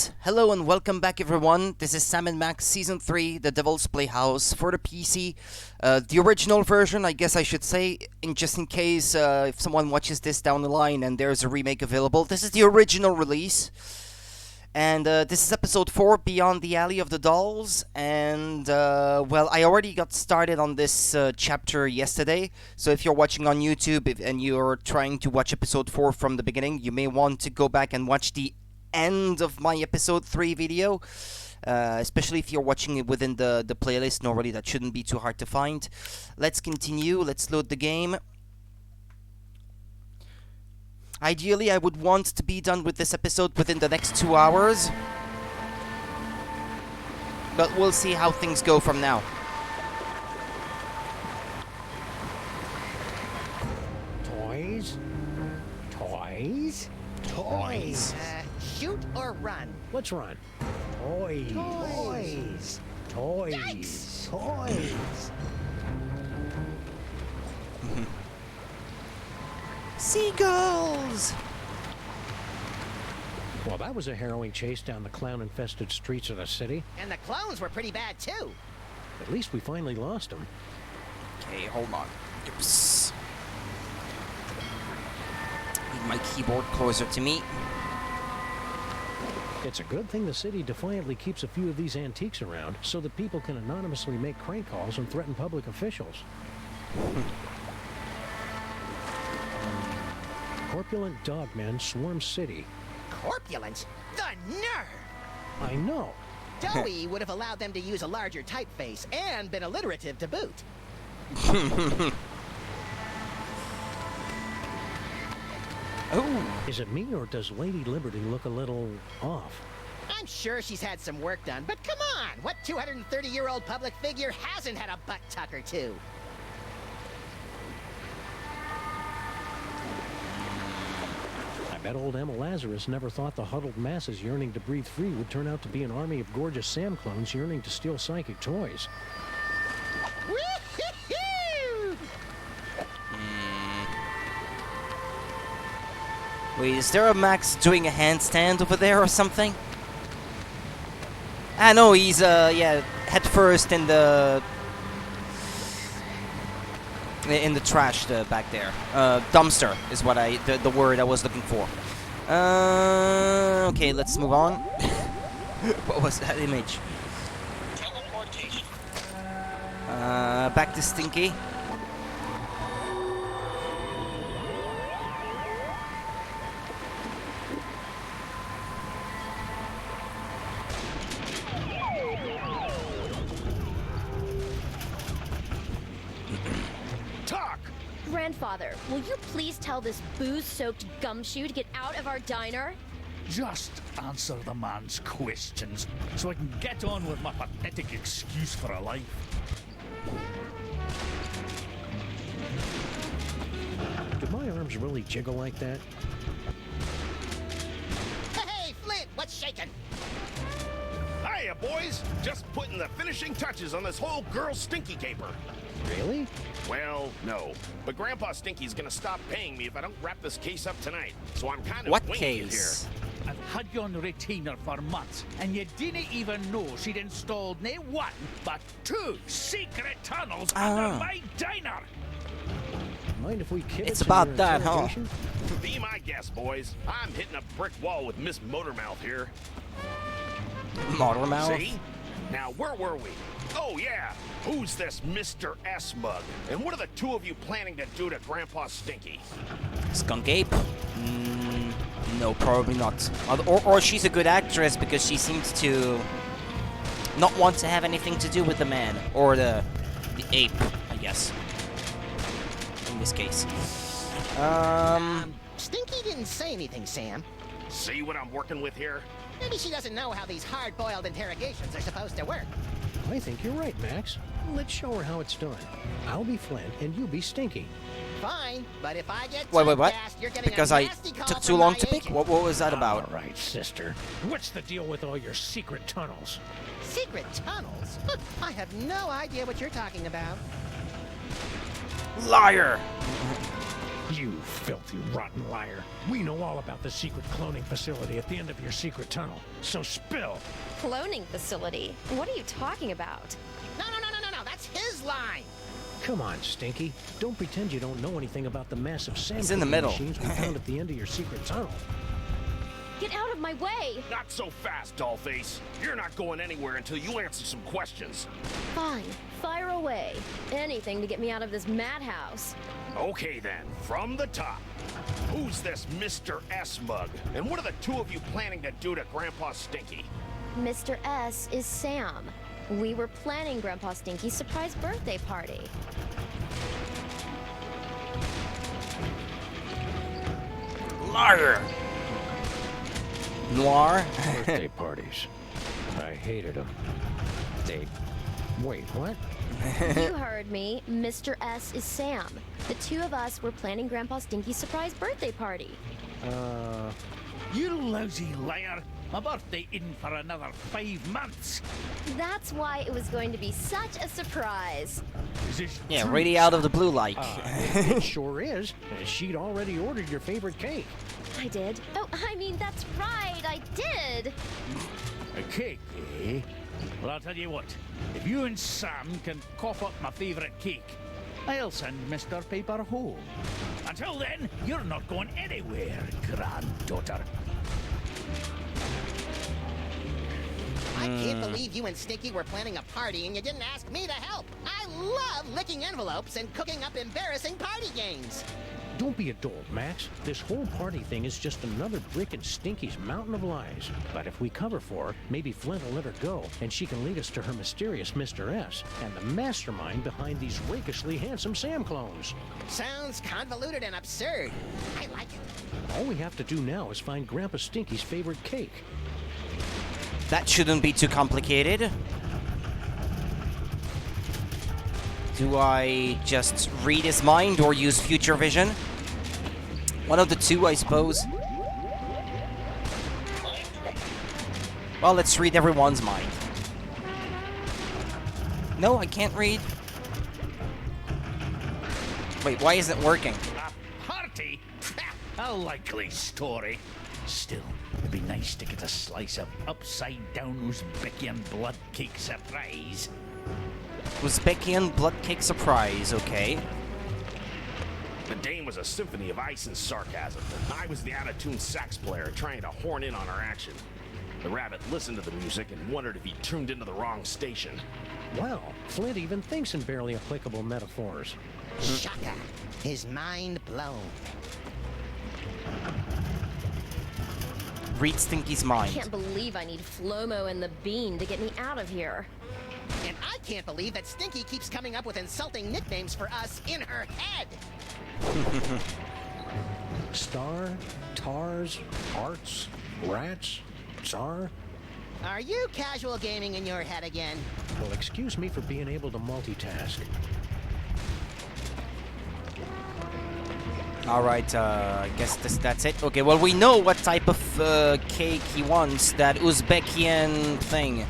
Yes, hello and welcome back everyone. This is Sam and Max Season 3, The Devil's Playhouse for the PC. The original version, I guess I should say, just in case if someone watches this down the line and there's a remake available. This is the original release. And this is episode 4, Beyond the Alley of the Dolls. And, well, I already got started on this chapter yesterday. So if you're watching on YouTube and you're trying to watch episode 4 from the beginning, you may want to go back and watch the end of my episode 3 video. Especially if you're watching it within the playlist. Normally that shouldn't be too hard to find. Let's continue. Let's load the game. Ideally, I would want to be done with this episode within the next 2 hours. But we'll see how things go from now. Toys? Toys? Toys! Shoot or run? Let's run. Toys. Toys. Toys. Yikes. Toys. Seagulls! Well, that was a harrowing chase down the clown-infested streets of the city. And the clones were pretty bad too. At least we finally lost them. Okay, hold on. Oops. Need my keyboard closer to me. It's a good thing the city defiantly keeps a few of these antiques around so that people can anonymously make crank calls and threaten public officials. Corpulent dogmen swarm city. Corpulent? The nerve! I know. Doughy would have allowed them to use a larger typeface and been alliterative to boot. Oh! Is it me or does Lady Liberty look a little off? I'm sure she's had some work done, but come on! What 230-year-old public figure hasn't had a butt tuck or two? I bet old Emma Lazarus never thought the huddled masses yearning to breathe free would turn out to be an army of gorgeous Sam clones yearning to steal psychic toys. Woo-hoo-hoo! Wait, is there a Max doing a handstand over there or something? Ah, no, he's, yeah, head first in the trash back there. Dumpster is what the word I was looking for. Okay, let's move on. What was that image? Teleportation. Back to Stinky. Grandfather, will you please tell this booze-soaked gumshoe to get out of our diner? Just answer the man's questions so I can get on with my pathetic excuse for a life. Do my arms really jiggle like that? Hey, Flint, what's shaking? Hiya, boys! Just putting the finishing touches on this whole girl stinky caper. Really? Well, no. But Grandpa Stinky's gonna stop paying me if I don't wrap this case up tonight. So I'm kind of What winging it case? I've had you on retainer for months, and you didn't even know she'd installed not one, but 2 secret tunnels under my diner! Mind if we kid It's about that, huh? here. Be my guest, boys. I'm hitting a brick wall with Miss Motormouth here. Motormouth? See? Now, where were we? Oh, yeah. Who's this Mr. S mug? And what are the two of you planning to do to Grandpa Stinky? Skunk Ape? No, probably not. Or she's a good actress because she seems to not want to have anything to do with the man. Or the ape, I guess. In this case. Stinky didn't say anything, Sam. See what I'm working with here? Maybe she doesn't know how these hard-boiled interrogations are supposed to work. I think you're right, Max. Let's show her how it's done. I'll be Flint and you be Stinky. Fine, but if I get Wait, what? typecast, you're getting Because a I nasty call took from too long my to pick? agent. What was that about? All right, sister. What's the deal with all your secret tunnels? Secret tunnels? I have no idea what you're talking about. Liar! You filthy, rotten liar. We know all about the secret cloning facility at the end of your secret tunnel. So spill. Cloning facility? What are you talking about? No, that's his line. Come on, Stinky. Don't pretend you don't know anything about the massive sand He's in the middle. machines we found at the end of your secret tunnel. Get out of my way! Not so fast, Dollface. You're not going anywhere until you answer some questions. Fine, fire away. Anything to get me out of this madhouse. Okay then, from the top. Who's this Mr. S mug? And what are the two of you planning to do to Grandpa Stinky? Mr. S is Sam. We were planning Grandpa Stinky's surprise birthday party. Liar! Noir? Birthday parties. I hated them. Wait, what? You heard me. Mr. S is Sam. The two of us were planning Grandpa Stinky's surprise birthday party. You lousy liar. My birthday isn't for another 5 months. That's why it was going to be such a surprise. Is this Yeah, true? really out of the blue like. It sure is. She'd already ordered your favorite cake. I did. Oh, I mean, that's right. I did. A cake, eh? Well, I'll tell you what. If you and Sam can cough up my favorite cake, I'll send Mr. Paper home. Until then, you're not going anywhere, granddaughter. I can't believe you and Stinky were planning a party and you didn't ask me to help. I love licking envelopes and cooking up embarrassing party games. Don't be a dolt, Max. This whole party thing is just another brick in Stinky's mountain of lies. But if we cover for her, maybe Flint will let her go, and she can lead us to her mysterious Mr. S, and the mastermind behind these rakishly handsome Sam clones. Sounds convoluted and absurd. I like it. All we have to do now is find Grandpa Stinky's favorite cake. That shouldn't be too complicated. Do I just read his mind or use future vision? One of the two, I suppose. Well, let's read everyone's mind. No, I can't read. Wait, why isn't it working? A party? A likely story. Still, it'd be nice to get a slice of upside-down Uzbekian blood cake surprise. Uzbekian blood cake surprise, okay. The dame was a symphony of ice and sarcasm. I was the out-of-tune sax player trying to horn in on her action. The rabbit listened to the music and wondered if he tuned into the wrong station. Wow, Flint even thinks in barely applicable metaphors. Shaka. His mind blown. Read Stinky's I mind. can't believe I need Flomo and the Bean to get me out of here. And I can't believe that Stinky keeps coming up with insulting nicknames for us in her head. Star, Tars, Arts, Rats, Tsar. Are you casual gaming in your head again? Well, excuse me for being able to multitask. Alright, I guess that's it. Okay, well, we know what type of cake he wants. That Uzbekian thing.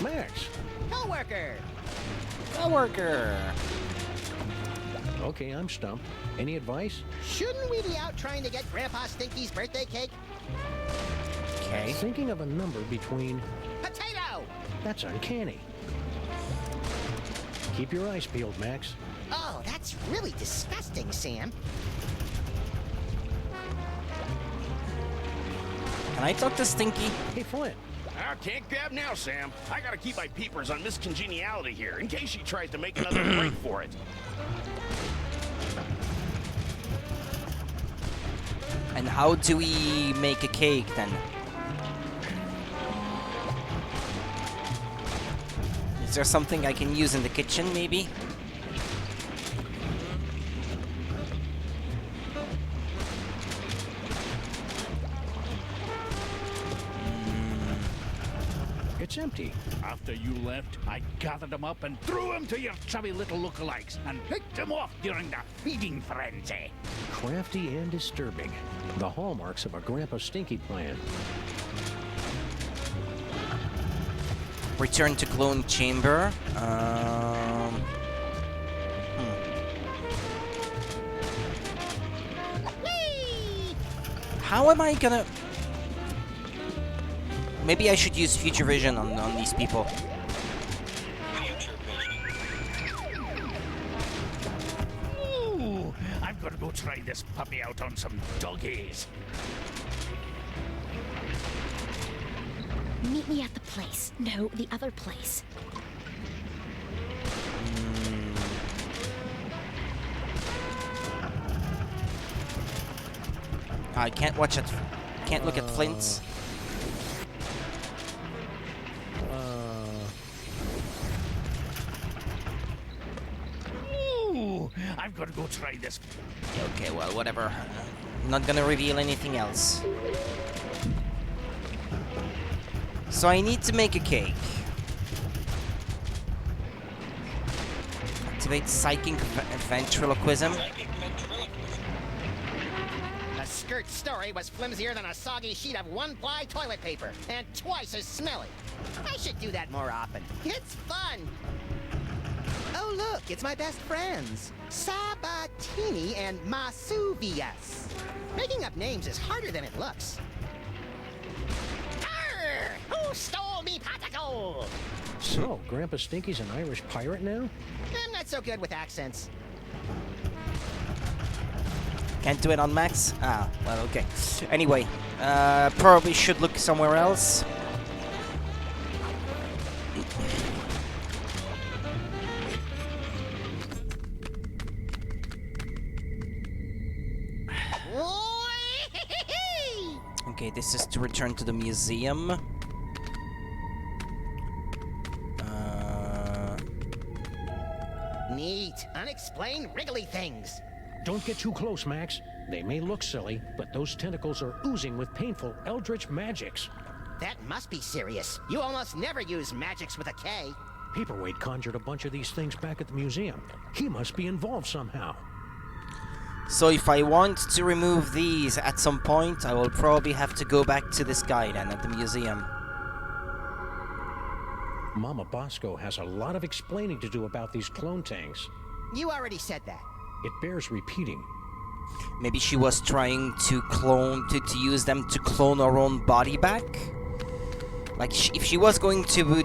Max. Co-worker. Coworker. Okay, I'm stumped. Any advice? Shouldn't we be out trying to get Grandpa Stinky's birthday cake? Okay. Thinking of a number between... Potato! That's uncanny. Keep your eyes peeled, Max. Oh, that's really disgusting, Sam. Can I talk to Stinky? Hey, Flint. I can't grab now, Sam. I gotta keep my peepers on Miss Congeniality here, in case she tries to make another break for it. And how do we make a cake then? Is there something I can use in the kitchen, maybe? It's empty. After you left, I gathered them up and threw them to your chubby little lookalikes and picked them off during the feeding frenzy. Crafty and disturbing. The hallmarks of a Grandpa Stinky plan. Return to clone chamber. How am I gonna... Maybe I should use future vision on these people. Ooh, I'm gonna go try this puppy out on some doggies. Meet me at the place. No, the other place. I can't watch it. Can't look at Flint's. Ooh, I'm gonna go try this. Okay, well, whatever. I'm not gonna reveal anything else. So I need to make a cake. Activate psychic ventriloquism. The skirt story was flimsier than a soggy sheet of one-ply toilet paper, and twice as smelly. I should do that more often. It's fun. Oh, look, it's my best friends, Sabatini and Masuvias. Making up names is harder than it looks. Arr! Who stole me paticle? So, Grandpa Stinky's an Irish pirate now? I'm not so good with accents. Can't do it on Max? Ah, well, okay. Anyway, probably should look somewhere else. Okay, this is to return to the museum. Neat. Unexplained wriggly things. Don't get too close, Max. They may look silly, but those tentacles are oozing with painful eldritch magics. That must be serious. You almost never use magics with a K. Paperweight conjured a bunch of these things back at the museum. He must be involved somehow. So if I want to remove these at some point, I will probably have to go back to this guy then at the museum. Mama Bosco has a lot of explaining to do about these clone tanks. You already said that. It bears repeating. Maybe she was trying to clone, to use them to clone her own body back? Like, if she was going to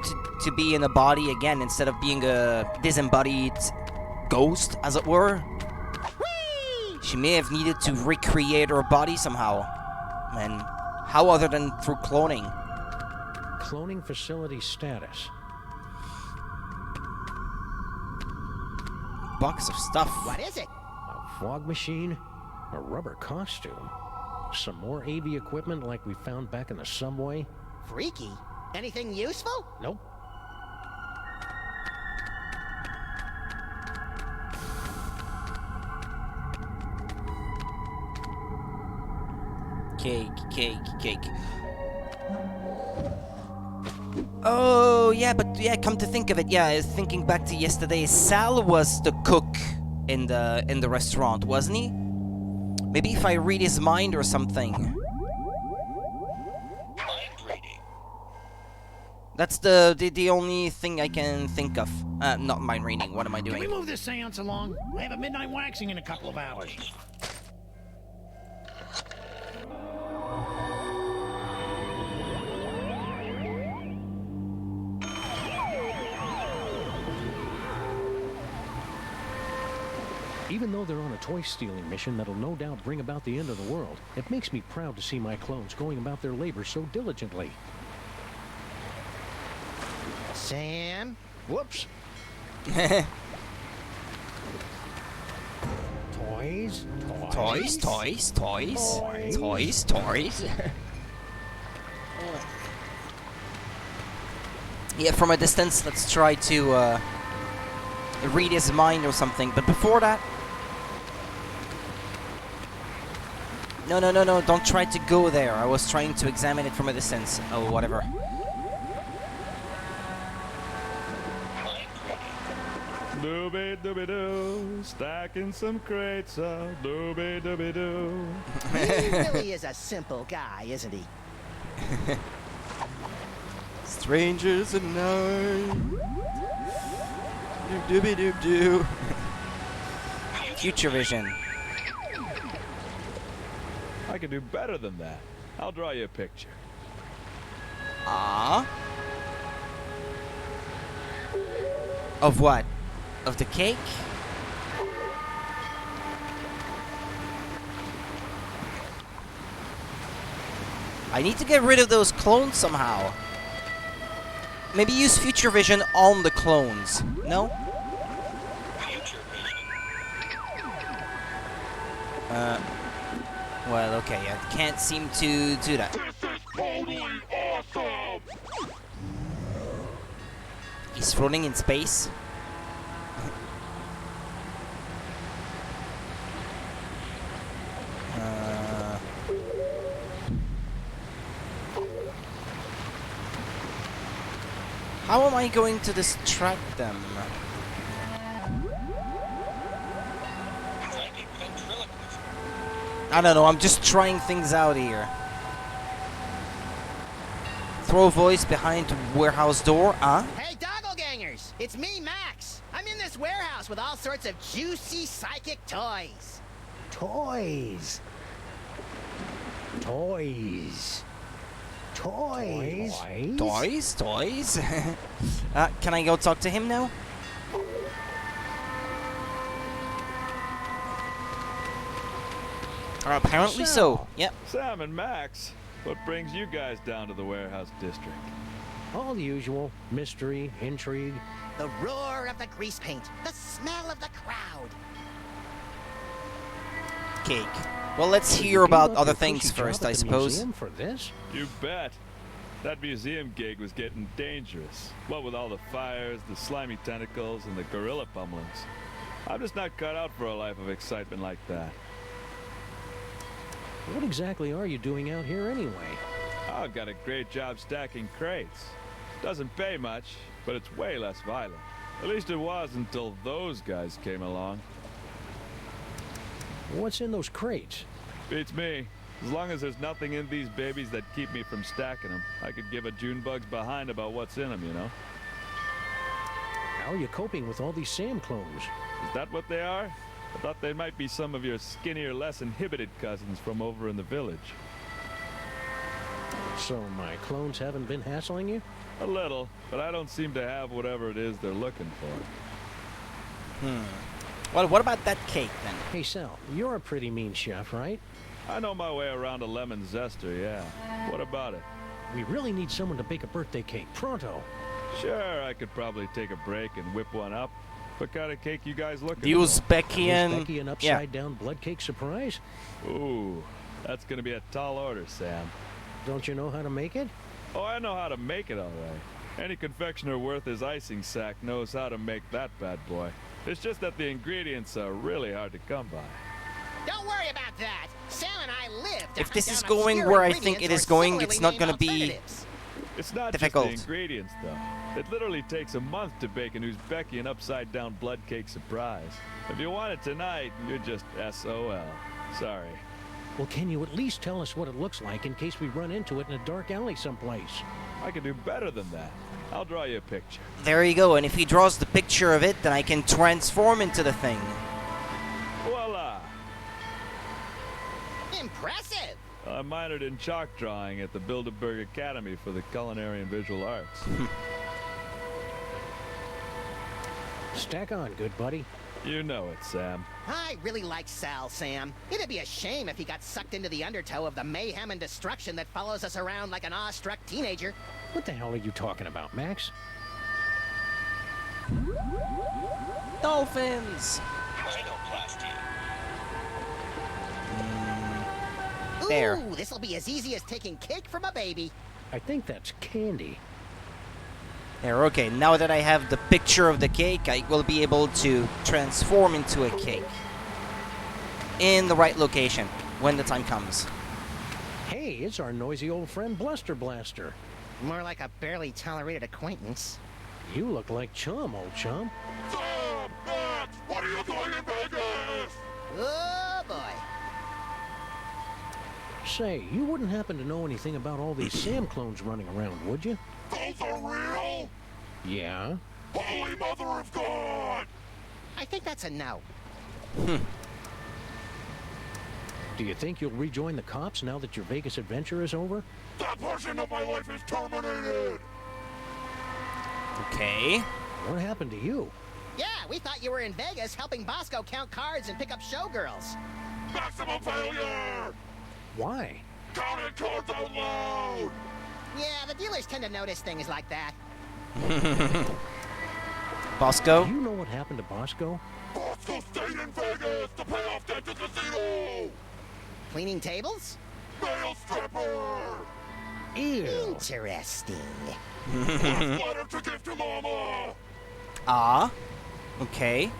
be in a body again, instead of being a disembodied ghost, as it were, Whee! she may have needed to recreate her body somehow. And how other than through cloning? Cloning facility status. Box of stuff. What is it? A fog machine, a rubber costume, some more AV equipment like we found back in the subway. Freaky. Anything useful? Nope. Cake. Oh, yeah, but yeah, come to think of it, yeah, I was thinking back to yesterday, Sal was the cook in the restaurant, wasn't he? Maybe if I read his mind or something. Mind reading. That's the only thing I can think of. Not mind reading, what am I doing? Can we move this seance along? I have a midnight waxing in a couple of hours. Even though they're on a toy-stealing mission that'll no doubt bring about the end of the world, it makes me proud to see my clones going about their labor so diligently. Sam? Whoops. Toys? Toys. Yeah, from a distance, let's try to read his mind or something. But before that... No, don't try to go there. I was trying to examine it from a distance. Oh, whatever. Dooby-dooby-doo, stacking some crates up, dooby-dooby-doo. He really is a simple guy, isn't he? Strangers at night. Dooby-doo-doo. Future vision. I can do better than that. I'll draw you a picture. Ah. Of what? Of the cake? I need to get rid of those clones somehow. Maybe use future vision on the clones. No? Well, okay, I can't seem to do that. He's floating in space. How am I going to distract them? I don't know, I'm just trying things out here. Throw voice behind warehouse door, huh? Hey, doppelgangers! It's me, Max. I'm in this warehouse with all sorts of juicy psychic toys. Toys. Toys. Toys. Toys? Toys? Can I go talk to him now? Apparently so. Yep. Sam and Max, what brings you guys down to the warehouse district? All the usual. Mystery, intrigue. The roar of the grease paint, the smell of the crowd. Cake. Well, let's hear about other things first, I suppose. For this? You bet. That museum gig was getting dangerous. What with all the fires, the slimy tentacles, and the gorilla pummelings. I'm just not cut out for a life of excitement like that. What exactly are you doing out here anyway? I've got a great job stacking crates. Doesn't pay much, but it's way less violent. At least it was until those guys came along. What's in those crates? Beats me. As long as there's nothing in these babies that keep me from stacking them, I could give a June bug's behind about what's in them, you know? How are you coping with all these Sam clones? Is that what they are? I thought they might be some of your skinnier, less inhibited cousins from over in the village. So my clones haven't been hassling you? A little, but I don't seem to have whatever it is they're looking for. Well, what about that cake then? Hey Sal, you're a pretty mean chef, right? I know my way around a lemon zester, yeah. What about it? We really need someone to bake a birthday cake, pronto. Sure, I could probably take a break and whip one up. What kind of cake you guys looking The for? Uzbekian... Is Becky an upside-down blood cake surprise? Ooh, that's gonna be a tall order, Sam. Don't you know how to make it? Oh, I know how to make it all right. Any confectioner worth his icing sack knows how to make that bad boy. It's just that the ingredients are really hard to come by. Don't worry about that. Sam and I live to If hunt this down is going obscure where I think it ingredients is or going, it's similarly not gonna named be alternatives. It's not difficult. just the ingredients, though. It literally takes a month to bake an Uzbekian upside-down blood cake surprise. If you want it tonight, you're just SOL. Sorry. Well, can you at least tell us what it looks like in case we run into it in a dark alley someplace? I can do better than that. I'll draw you a picture. There you go, and if he draws the picture of it, then I can transform into the thing. Voila! Impressive. I minored in chalk drawing at the Bilderberg Academy for the Culinary and Visual Arts. Stack on, good buddy. You know it, Sam. I really like Sal, Sam. It'd be a shame if he got sucked into the undertow of the mayhem and destruction that follows us around like an awestruck teenager. What the hell are you talking about, Max? Dolphins! There. Ooh, this'll be as easy as taking cake from a baby. I think that's candy. There, okay, now that I have the picture of the cake, I will be able to transform into a cake. In the right location, when the time comes. Hey, it's our noisy old friend Bluster Blaster. More like a barely tolerated acquaintance. You look like chum, old chum. Sam! Max! What are you doing in Vegas? Oh, boy. Say, you wouldn't happen to know anything about all these Sam clones running around, would you? Those are real? Yeah? Holy Mother of God! I think that's a no. Do you think you'll rejoin the cops now that your Vegas adventure is over? That portion of my life is terminated! Okay. What happened to you? Yeah, we thought you were in Vegas helping Bosco count cards and pick up showgirls. Maximum failure! Why? Counting cards out loud! Yeah, the dealers tend to notice things like that. Bosco? Do you know what happened to Bosco? Bosco stayed in Vegas to pay off debt to casino! Cleaning tables? Male stripper! Ew. Interesting. Last letter to give to Mama! Ah. Okay.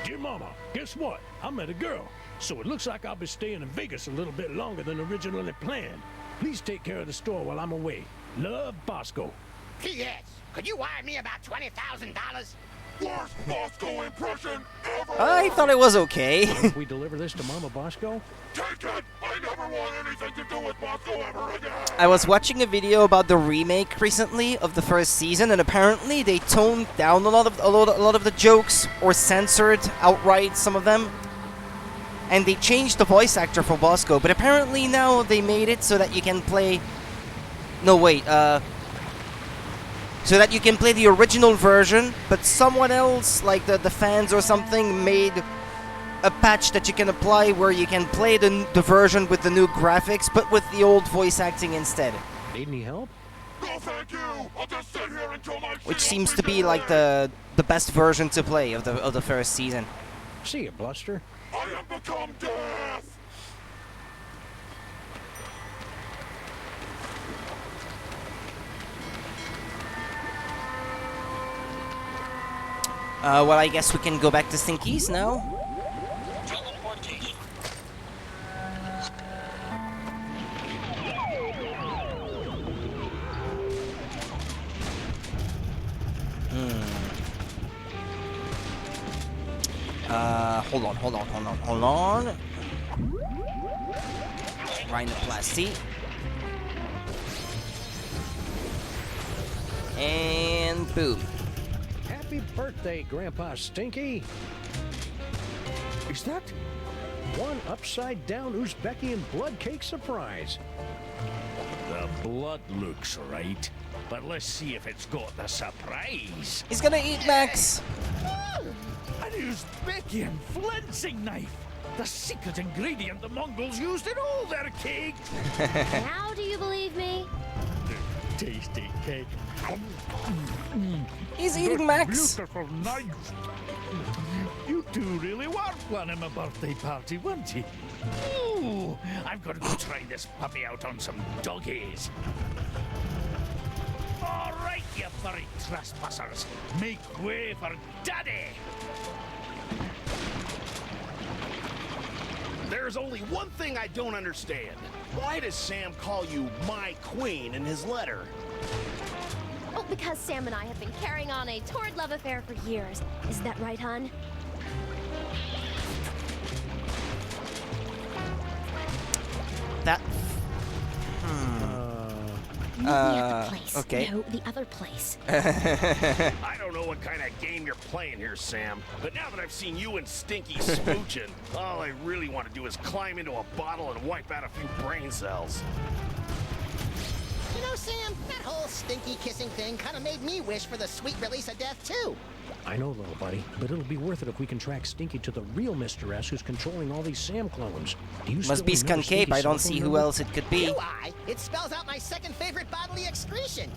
Dear Mama, guess what? I met a girl. So it looks like I'll be staying in Vegas a little bit longer than originally planned. Please take care of the store while I'm away. Love, Bosco. P.S. Could you wire me about $20,000? Worst Bosco impression ever! I thought it was okay. If we deliver this to Mama Bosco? Take it! I never want anything to do with Bosco ever again! I was watching a video about the remake recently of the first season, and apparently they toned down a lot of the jokes, or censored outright some of them. And they changed the voice actor for Bosco, but apparently now they made it so that you can play... No, wait, so that you can play the original version, but someone else, like the fans or something, made a patch that you can apply where you can play the version with the new graphics, but with the old voice acting instead. Need any help? No thank you! I'll just sit here until my Which shield seems to be like the best version to play of the first season. See you, Bluster. I have become death! Well, I guess we can go back to Stinky's now. Hold on. Rhinoplasty. And boom. Happy birthday, Grandpa Stinky. Is that one upside-down Uzbekian blood cake surprise? The blood looks right, but let's see if it's got the surprise. He's gonna eat Max. An Uzbekian flensing knife! The secret ingredient the Mongols used in all their cake! Now do you believe me? Tasty cake. He's eating Max. Beautiful knife! You two really were planning a birthday party, weren't you? Ooh, I've got to go try this puppy out on some doggies. All right, you furry trespassers, make way for Daddy! There's only one thing I don't understand. Why does Sam call you my queen in his letter? Oh, because Sam and I have been carrying on a torrid love affair for years. Isn't that right, hon? That. Meet me at the place. Okay. No, the other place. I don't know what kind of game you're playing here, Sam, but now that I've seen you and Stinky smooching, all I really want to do is climb into a bottle and wipe out a few brain cells. You know, Sam, that whole stinky kissing thing kind of made me wish for the sweet release of death, too. I know, little buddy, but it'll be worth it if we can track Stinky to the real Mr. S who's controlling all these Sam clones. Do you Must be remember Skunk Stinky's I don't cell see phone who number? else it could be. Do I? It spells out my second favorite bodily excretion.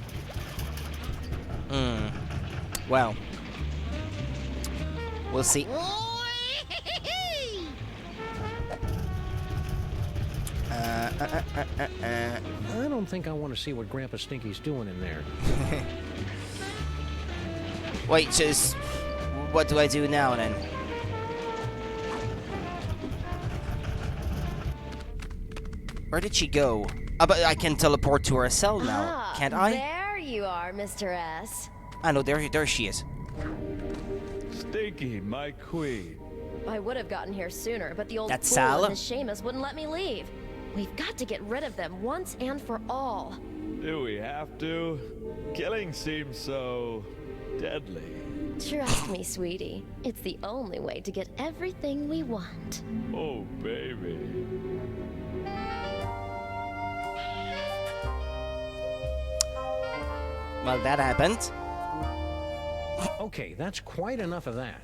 Well. We'll see. I don't think I want to see what Grandpa Stinky's doing in there. Wait, just what do I do now then? Where did she go? But I can teleport to her cell now, can't I? There you are, Mr. S. I know, there she is. Stinky, my queen. I would have gotten here sooner, but the old That's fool Sal? and his Seamus wouldn't let me leave. We've got to get rid of them once and for all. Do we have to? Killing seems so deadly. Trust me, sweetie. It's the only way to get everything we want. Oh, baby. Well, that happened. Okay, that's quite enough of that.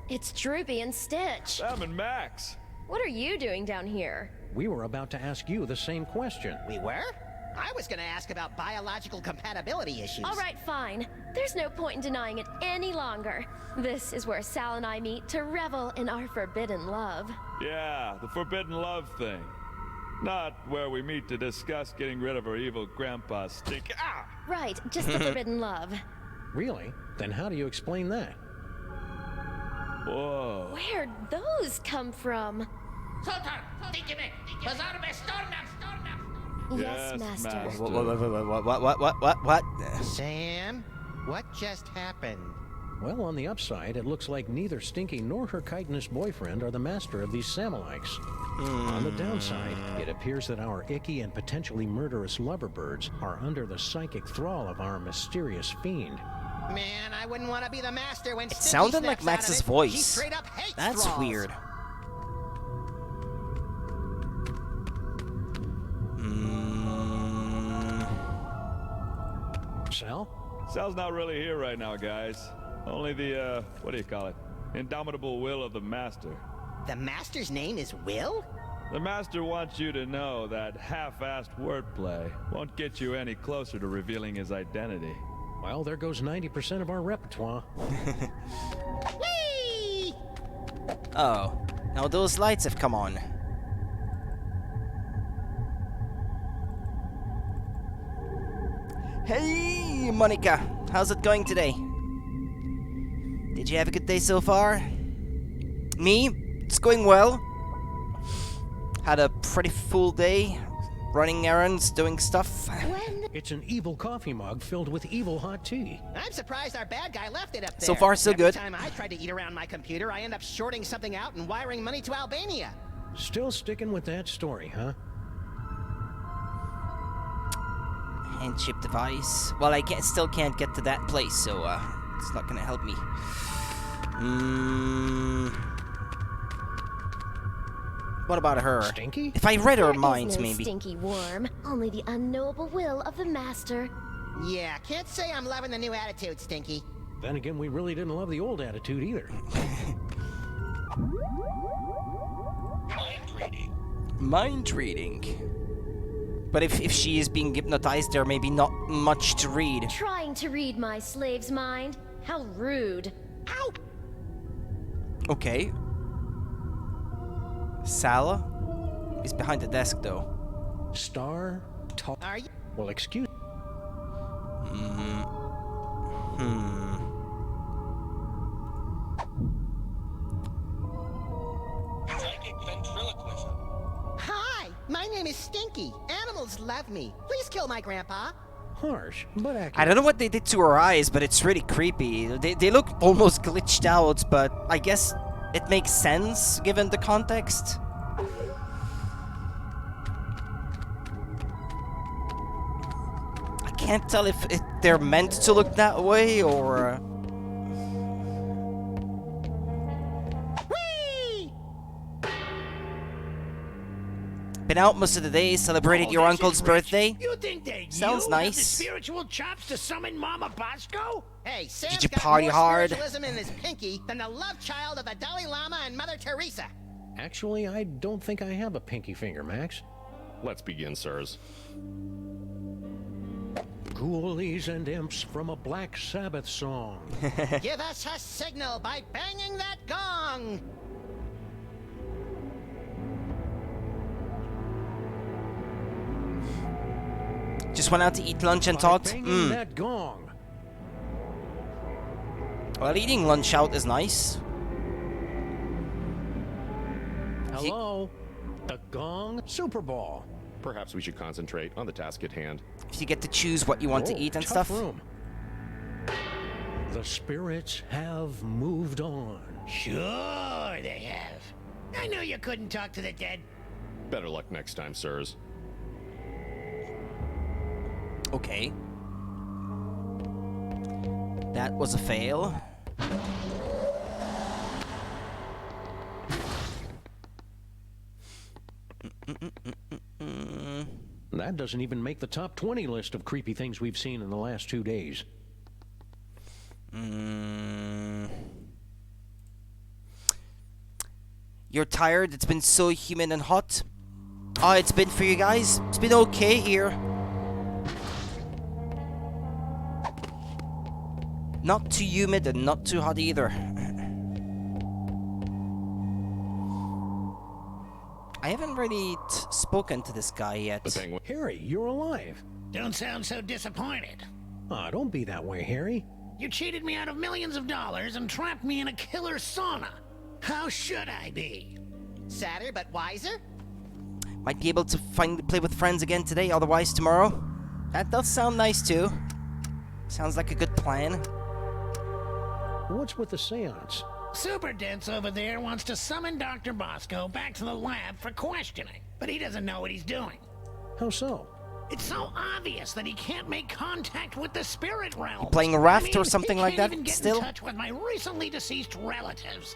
It's Droopy and Stitch. Sam and Max. What are you doing down here? We were about to ask you the same question. We were? I was gonna ask about biological compatibility issues. All right, fine. There's no point in denying it any longer. This is where Sal and I meet to revel in our forbidden love. Yeah, the forbidden love thing. Not where we meet to discuss getting rid of our evil grandpa Stink. Ah! Right, just the forbidden love. Really? Then how do you explain that? Whoa. Where'd those come from? Yes, Yes, Master. Master. What? Sam, what just happened? Well, on the upside, it looks like neither Stinky nor her chitinous boyfriend are the master of these Samalikes. On the downside, it appears that our icky and potentially murderous loverbirds are under the psychic thrall of our mysterious fiend. Man, I wouldn't want to be the master when Stinky Sounded like snaps out of Max's it. She voice. straight up hates That's thralls. weird. Sal? Sal's not really here right now, guys. Only the, what do you call it? Indomitable will of the Master. The master's name is Will? The Master wants you to know that half-assed wordplay won't get you any closer to revealing his identity. Well, there goes 90% of our repertoire. Whee! Oh, now those lights have come on. Hey, Monica, how's it going today? Did you have a good day so far? Me? It's going well. Had a pretty full day, running errands, doing stuff. When It's an evil coffee mug filled with evil hot tea. I'm surprised our bad guy left it up there. So far, so good. Every time I tried to eat around my computer, I end up shorting something out and wiring money to Albania. Still sticking with that story, huh? Hand chip device. Well, I still can't get to that place, so it's not gonna help me. What about her? Stinky? If I read her there is mind, no maybe. stinky worm, only the unknowable will of the master. Yeah, can't say I'm loving the new attitude, Stinky. Then again, we really didn't love the old attitude either. Mind reading. But if she is being hypnotized, there may be not much to read. Trying to read my slave's mind? How rude. Ow! Okay. Sala is behind the desk, though. Star talk. Are you? Well, excuse. Hi, my name is Stinky. Animals love me. Please kill my grandpa. Harsh, but accurate. I don't know what they did to her eyes, but it's really creepy. They look almost glitched out, but I guess it makes sense given the context. I can't tell if they're meant to look that way or... Whee! Been out most of the day, celebrated your uncle's birthday. You think they Sounds have nice. the spiritual chops to summon Mama Bosco? Hey, Sam's Did you got party more hard? spiritualism in his pinky than the love child of the Dalai Lama and Mother Teresa. Actually, I don't think I have a pinky finger, Max. Let's begin, sirs. Ghoulies and imps from a Black Sabbath song. Give us a signal by banging that gong. Just went out to eat lunch and By talked. banging that gong. Well, eating lunch out is nice. Hello? The Gong Super Bowl. Perhaps we should concentrate on the task at hand. If you get to choose what you want to Oh, eat and tough stuff. room. The spirits have moved on. Sure they have. I knew you couldn't talk to the dead. Better luck next time, sirs. Okay. That was a fail. That doesn't even make the top 20 list of creepy things we've seen in the last 2 days. You're tired? It's been so humid and hot. Oh, it's been for you guys? It's been okay here. Not too humid and not too hot either. I haven't really spoken to this guy yet. Harry, you're alive. Don't sound so disappointed. Ah, don't be that way, Harry. You cheated me out of millions of dollars and trapped me in a killer sauna. How should I be? Sadder but wiser? Might be able to finally play with friends again today, otherwise tomorrow. That does sound nice too. Sounds like a good plan. What's with the seance? Super Dense over there wants to summon Dr. Bosco back to the lab for questioning, but he doesn't know what he's doing. How so? It's so obvious that he can't make contact with the spirit realm. Playing a raft or something like that? He can't even get Still? in touch with my recently deceased relatives.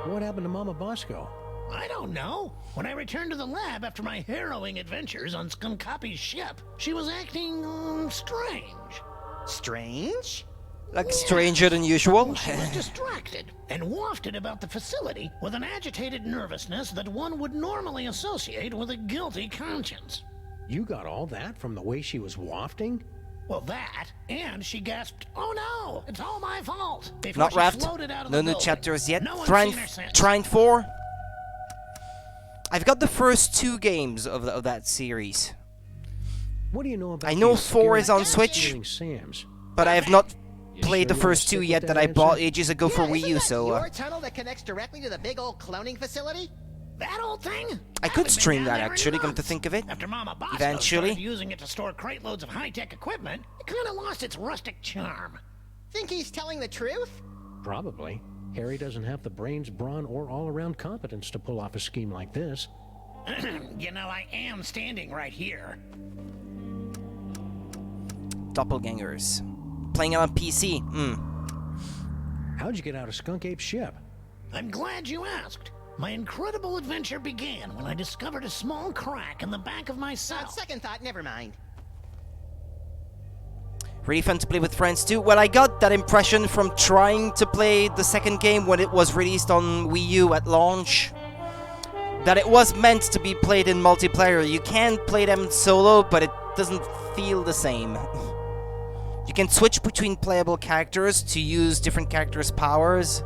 What happened to Mama Bosco? I don't know. When I returned to the lab after my harrowing adventures on Skunkapi's ship, she was acting strange. Strange? Like stranger than usual? She was distracted and wafted about the facility with an agitated nervousness that one would normally associate with a guilty conscience. You got all that from the way she was wafting? Well, that, and she gasped, "Oh no, it's all my fault!" before Not she raft. floated out of No the new building. chapters yet. No one's Trine, seen her since. Trine 4. I've got the first 2 games of that series. What do you know about I know these 4 is on scary Switch, stealing Sams? but I have not played sure the you wanna first 2 stick with yet that that I answer? bought ages ago for Yeah, Wii isn't U, that so your tunnel that connects directly to the big old cloning facility? That old thing? I could haven't been stream down that there in actually, come to months. think of it. After Mama Bosco Eventually. started using it to store crate loads of high-tech equipment, it kind of lost its rustic charm. Think he's telling the truth? Probably. Harry doesn't have the brains, brawn, or all-around competence to pull off a scheme like this. You know, I am standing right here. Doppelgangers. Playing it on PC. How'd you get out of Skunk Ape's ship? I'm glad you asked. My incredible adventure began when I discovered a small crack in the back of my On cell. second thought, never mind. Really fun to play with friends too. Well, I got that impression from trying to play the second game when it was released on Wii U at launch. That it was meant to be played in multiplayer. You can play them solo, but it doesn't feel the same. You can switch between playable characters to use different characters' powers,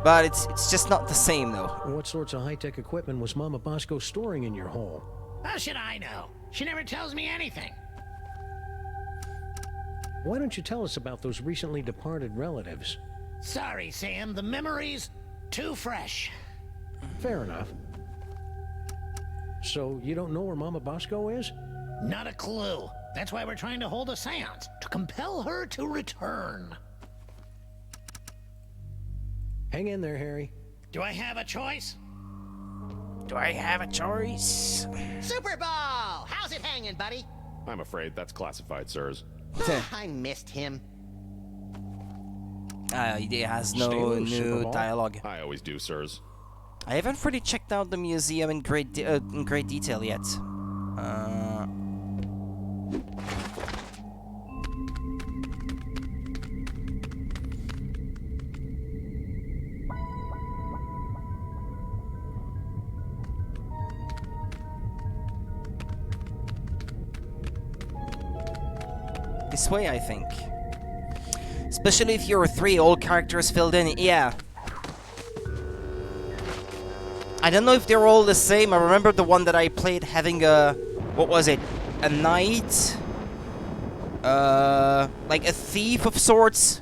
but it's just not the same though. What sorts of high-tech equipment was Mama Bosco storing in your hole? How should I know? She never tells me anything. Why don't you tell us about those recently departed relatives? Sorry, Sam, the memory's too fresh. Fair enough. So, you don't know where Mama Bosco is? Not a clue. That's why we're trying to hold a seance, to compel her to return. Hang in there, Harry. Do I have a choice? Do I have a choice? Super Bowl! How's it hanging, buddy? I'm afraid that's classified, sirs. I missed him. It has Stay no loose, new Superball. dialogue. I always do, sirs. I haven't really checked out the museum in great detail yet. This way, I think. Especially if you're 3 old characters filled in, yeah. I don't know if they're all the same. I remember the one that I played having a... What was it? A knight? Like a thief of sorts?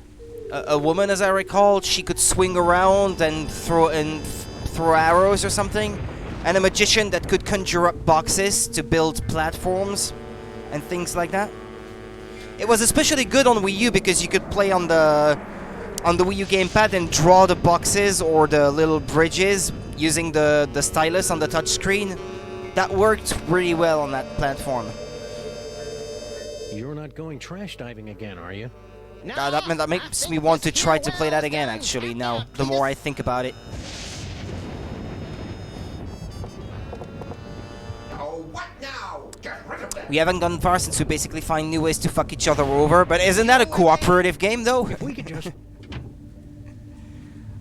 A woman, as I recall. She could swing around and throw arrows or something. And a magician that could conjure up boxes to build platforms and things like that. It was especially good on Wii U because you could play on the Wii U gamepad and draw the boxes or the little bridges using the stylus on the touchscreen. That worked really well on that platform. You're not going trash diving again, are you? No, That I makes think me want to this try here to play well that is again, done. actually, Tap now, out, the more I Cletus. think about it. Oh, what now? Get rid of them. We haven't gone far since we basically find new ways to fuck each other over, but isn't that a cooperative game, though? If we could just...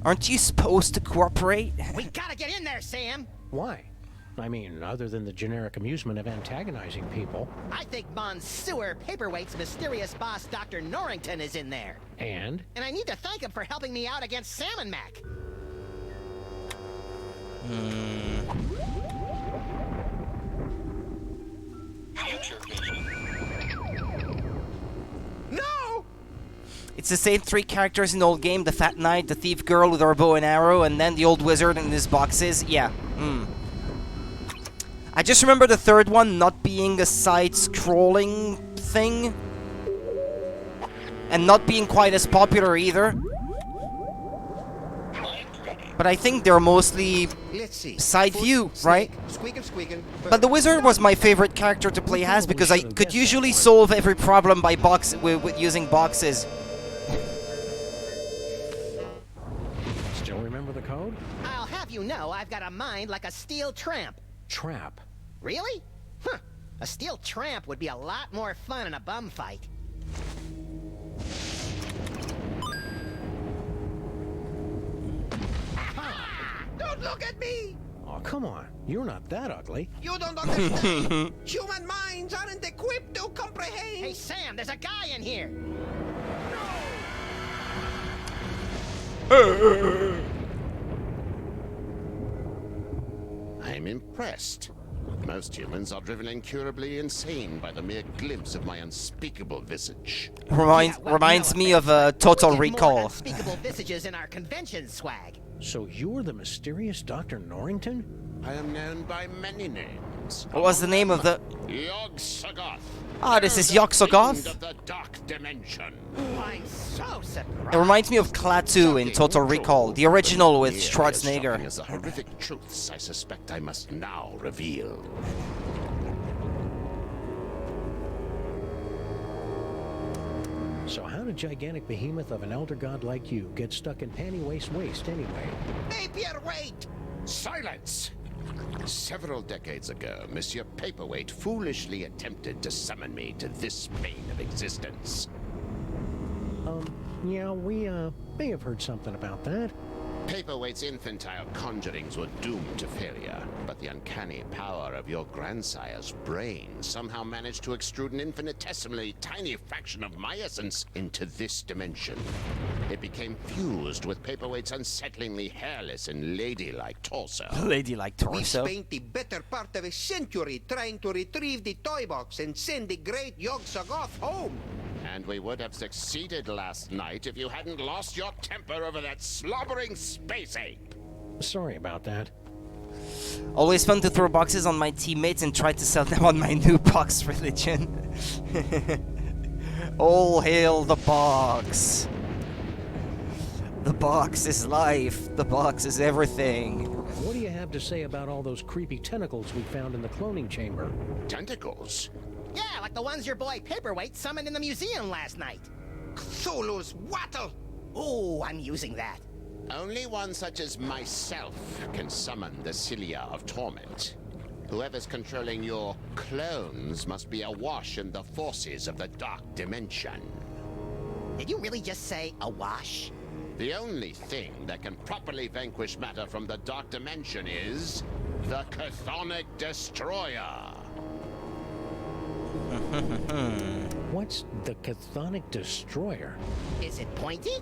Aren't you supposed to cooperate? We gotta get in there, Sam. Why? I mean, other than the generic amusement of antagonizing people. I think Monsieur Paperweight's mysterious boss, Dr. Norrington, is in there. And? And I need to thank him for helping me out against Salmon Mac. No! It's the same three characters in the old game, the Fat Knight, the Thief Girl with her bow and arrow, and then the old wizard in his boxes. Yeah. I just remember the third one not being a side-scrolling thing. And not being quite as popular either. But I think they're mostly Let's see. side view, right? Squeaking, squeaking. But the wizard was my favorite character to play as because I could usually solve every problem by with using boxes. Still remember the code? I'll have you know I've got a mind like a steel tramp. Trap. Really? Huh. A steel tramp would be a lot more fun in a bum fight. Don't look at me! Oh, come on. You're not that ugly. You don't understand. Human minds aren't equipped to comprehend. Hey, Sam, there's a guy in here. I'm impressed. Most humans are driven incurably insane by the mere glimpse of my unspeakable visage. Reminds me of Total Get more Recall. unspeakable visages in our convention swag. So you're the mysterious Dr. Norrington? I am known by many names. What was the name of the... Yog-Sothoth. Ah, this is Herald Yog-Sothoth? of the Dark Dimension. I'm so surprised. It reminds me of Klaatu in Total Recall, the original with Nearly as Schwarzenegger. shocking as the horrific truths I suspect I must now reveal. So how did gigantic behemoth of an elder god like you get stuck in panty waist anyway? Paperweight! Silence! Several decades ago, Monsieur Paperweight foolishly attempted to summon me to this plane of existence. Yeah, we, may have heard something about that. Paperweight's infantile conjurings were doomed to failure, but the uncanny power of your grandsire's brain somehow managed to extrude an infinitesimally tiny fraction of my essence into this dimension. It became fused with Paperweight's unsettlingly hairless and ladylike torso. Ladylike We torso. spent the better part of a century trying to retrieve the toy box and send the great Yog-Sothoth home. And we would have succeeded last night if you hadn't lost your temper over that slobbering space ape. Sorry about that. Always fun to throw boxes on my teammates and try to sell them on my new box religion. All hail the box. The box is life. The box is everything. What do you have to say about all those creepy tentacles we found in the cloning chamber? Tentacles? Yeah, like the ones your boy Paperweight summoned in the museum last night. Cthulhu's wattle! Oh, I'm using that. Only one such as myself can summon the Cilia of Torment. Whoever's controlling your clones must be awash in the forces of the Dark Dimension. Did you really just say awash? The only thing that can properly vanquish matter from the Dark Dimension is the Chthonic Destroyer. What's the Chthonic Destroyer? Is it pointy?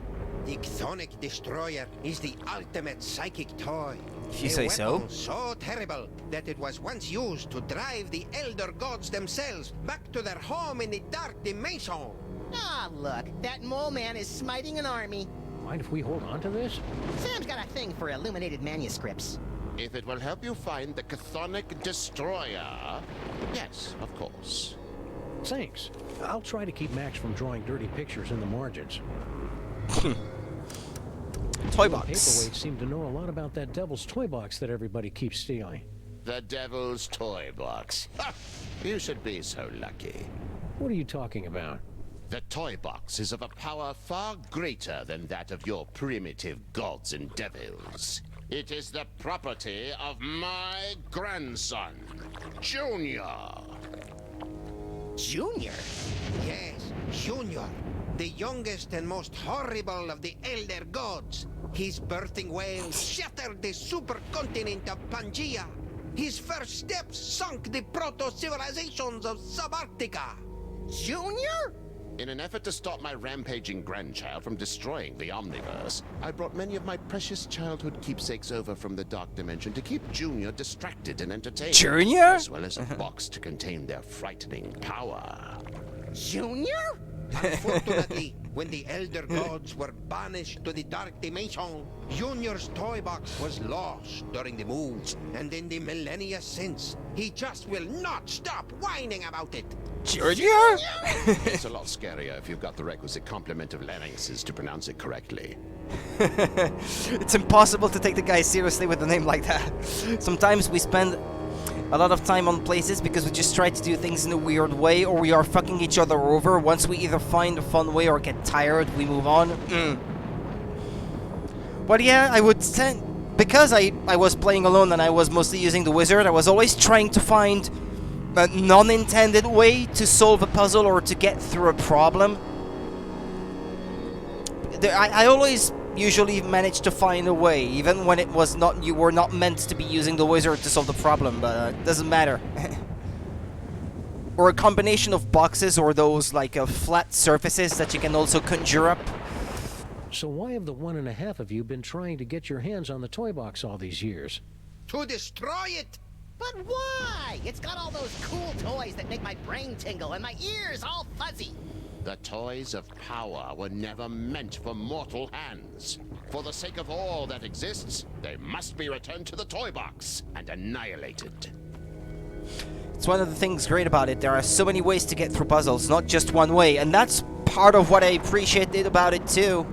The Chthonic Destroyer is the ultimate psychic toy. If you A say so. weapon so terrible that it was once used to drive the Elder Gods themselves back to their home in the Dark Dimension. Ah, look, that mole man is smiting an army. Mind if we hold on to this? Sam's got a thing for illuminated manuscripts. If it will help you find the Chthonic Destroyer, yes, of course. Thanks. I'll try to keep Max from drawing dirty pictures in the margins. Toy You and box. Paperweight seem to know a lot about that devil's toy box that everybody keeps stealing. The Devil's Toy Box. Ha! You should be so lucky. What are you talking about? The toy box is of a power far greater than that of your primitive gods and devils. It is the property of my grandson, Junior. Junior? Yes, Junior, the youngest and most horrible of the Elder Gods. His birthing wails shattered the supercontinent of Pangaea. His first steps sunk the proto-civilizations of Subarctica. Junior? In an effort to stop my rampaging grandchild from destroying the Omniverse, I brought many of my precious childhood keepsakes over from the Dark Dimension to keep Junior distracted and entertained. Junior? As well as a box to contain their frightening power. Junior? Unfortunately, when the Elder Gods were banished to the Dark Dimension, Junior's toy box was lost during the move. And in the millennia since, he just will not stop whining about it. Junior? It's a lot scarier if you've got the requisite complement of larynxes to pronounce it correctly. It's impossible to take the guy seriously with a name like that. Sometimes we spend a lot of time on places because we just try to do things in a weird way, or we are fucking each other over. Once we either find a fun way or get tired, we move on. But yeah, I would say, because I was playing alone and I was mostly using the wizard, I was always trying to find a non-intended way to solve a puzzle or to get through a problem. I always usually managed to find a way, even when it was not, you were not meant to be using the wizard to solve the problem, but it doesn't matter. Or a combination of boxes or those like flat surfaces that you can also conjure up. So why have the 1.5 of you been trying to get your hands on the toy box all these years? To destroy it! But why? It's got all those cool toys that make my brain tingle and my ears all fuzzy. The toys of power were never meant for mortal hands. For the sake of all that exists, they must be returned to the toy box and annihilated. It's one of the things great about it. There are so many ways to get through puzzles, not just one way, and that's part of what I appreciated about it too.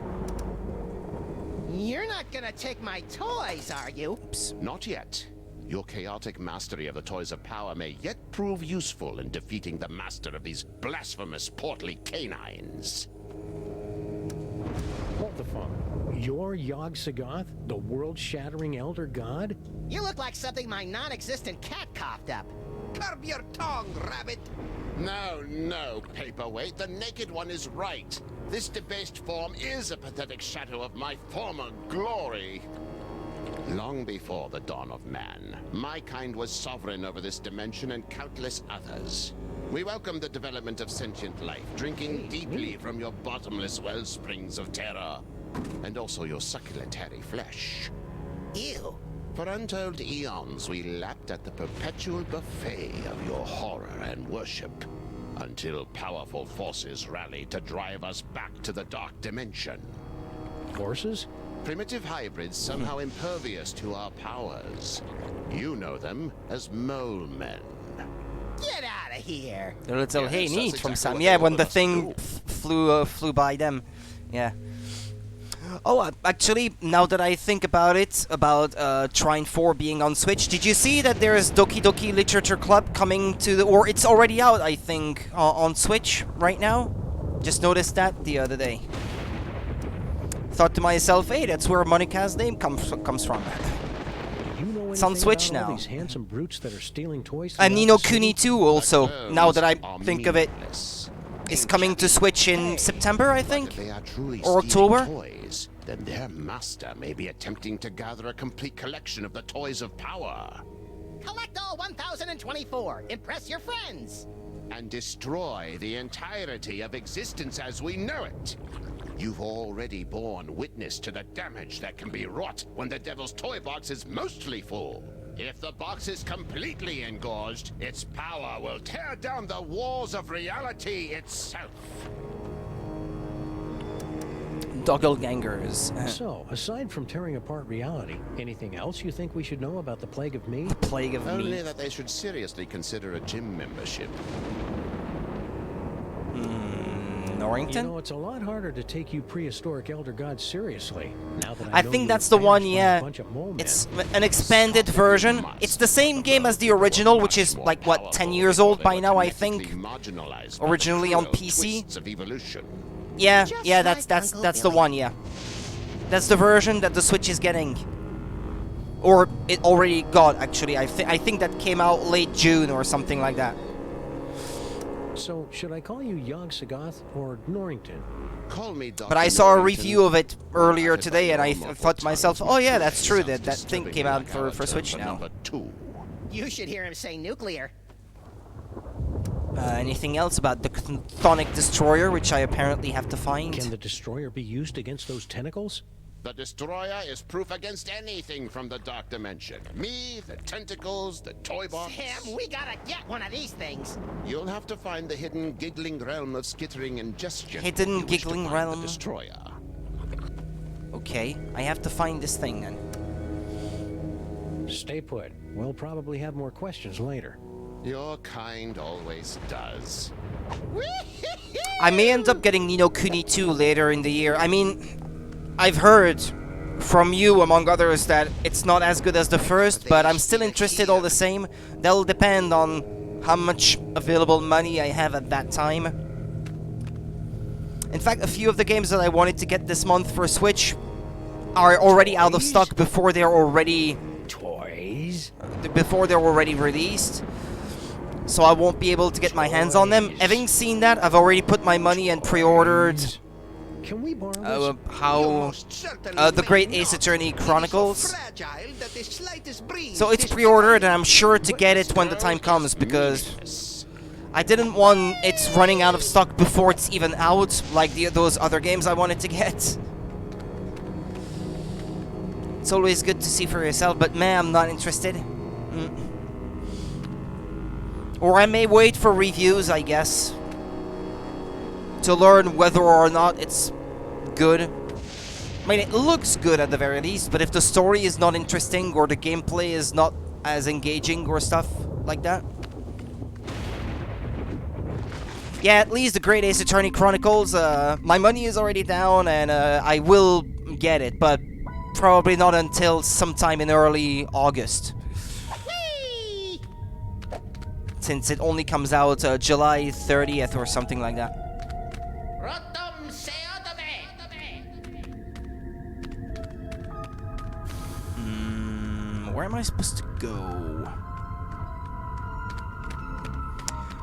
You're not gonna take my toys, are you? Oops. Not yet. Your chaotic mastery of the toys of power may yet prove useful in defeating the master of these blasphemous portly canines. Hold the phone. You're Yog-Sothoth, the world-shattering elder god? You look like something my non-existent cat coughed up. Curb your tongue, rabbit! No, no, Paperweight. The Naked One is right. This debased form is a pathetic shadow of my former glory. Long before the dawn of man, my kind was sovereign over this dimension and countless others. We welcome the development of sentient life, drinking deeply from your bottomless well springs of terror, and also your succulent hairy flesh. Ew. For untold eons, we lapped at the perpetual buffet of your horror and worship, until powerful forces rallied to drive us back to the Dark Dimension. Forces? Primitive hybrids somehow impervious to our powers. You know them as mole men. Get out of here. The little Yeah, hey that's neat from exactly Sam. what Yeah, they when wanted the us to thing do. flew by them. Yeah. Oh, actually, now that I think about it, about Trine 4 being on Switch, did you see that there's Doki Doki Literature Club coming to the... Or it's already out, I think, on Switch right now? Just noticed that the other day. Thought to myself, hey, that's where Monika's name comes from. Do you know It's on anything Switch about all now. these handsome brutes that are stealing toys? And throughout Nino the city? Kuni 2 also, The now that I clones think are of it, meaningless. is coming to Switch in September, I think? If they are truly Or stealing October? toys, then their master may be attempting to gather a complete collection of the toys of power Collect all 1,024. Impress your friends. and destroy the entirety of existence as we know it. You've already borne witness to the damage that can be wrought when the Devil's Toy Box is mostly full. If the box is completely engorged, its power will tear down the walls of reality itself. Doppelgangers. So, aside from tearing apart reality, anything else you think we should know about the Plague of Me? Plague of Only Me. that they should seriously consider a gym membership. Norrington? You know, it's a lot harder to take you prehistoric elder gods seriously. Now that I know think you that's were the one, banished by a yeah. bunch of mole men. It's an expanded version. It's the same game as the original, which is like, what, 10 years old by now, I think? Originally on PC? Yeah, yeah, that's the one, yeah. That's the version that the Switch is getting. Or it already got, actually. I think that came out late June or something like that. So, should I call you Yog Sagoth or Norrington? Call me But I saw a review of it earlier today, and I thought to myself, oh yeah, that's true, that thing came out for Switch now. You should hear him say nuclear. Anything else about the Chthonic Destroyer, which I apparently have to find? Can the Destroyer be used against those tentacles? The Destroyer is proof against anything from the Dark Dimension. Me, the tentacles, the toy box. Sam, we gotta get one of these things. You'll have to find the hidden giggling realm of skittering and gesture. Hidden giggling realm? The Destroyer. Okay, I have to find this thing then. Stay put. We'll probably have more questions later. Your kind always does. I may end up getting Ni no Kuni 2 later in the year. I mean, I've heard from you, among others, that it's not as good as the first, but I'm still interested all the same. That'll depend on how much available money I have at that time. In fact, a few of the games that I wanted to get this month for Switch are already out of stock before they're already... Toys? Before they're already released. So I won't be able to get my hands on them. Having seen that, I've already put my money and pre-ordered... Can we borrow the Great Ace Attorney Chronicles. So it's pre-ordered, and I'm sure to get it when the time comes, because I didn't want it running out of stock before it's even out, like those other games I wanted to get. It's always good to see for yourself, but man, I'm not interested. Or I may wait for reviews, I guess, to learn whether or not it's good. I mean, it looks good at the very least, but if the story is not interesting or the gameplay is not as engaging or stuff like that. Yeah, at least the Great Ace Attorney Chronicles, my money is already down and I will get it, but probably not until sometime in early August. Since it only comes out July 30th or something like that. Where am I supposed to go?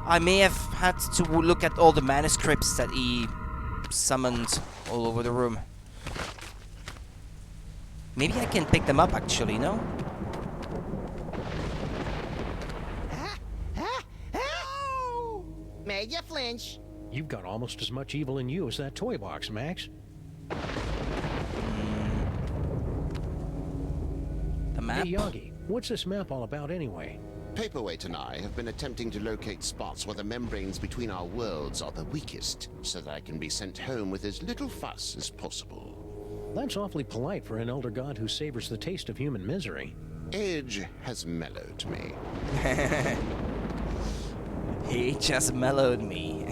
I may have had to look at all the manuscripts that he summoned all over the room. Maybe I can pick them up actually, no? Made you flinch. You've got almost as much evil in you as that toy box, Max. The map? Hey, Yogi, what's this map all about anyway? Paperweight and I have been attempting to locate spots where the membranes between our worlds are the weakest, so that I can be sent home with as little fuss as possible. That's awfully polite for an elder god who savors the taste of human misery. Age has mellowed me. He just mellowed me.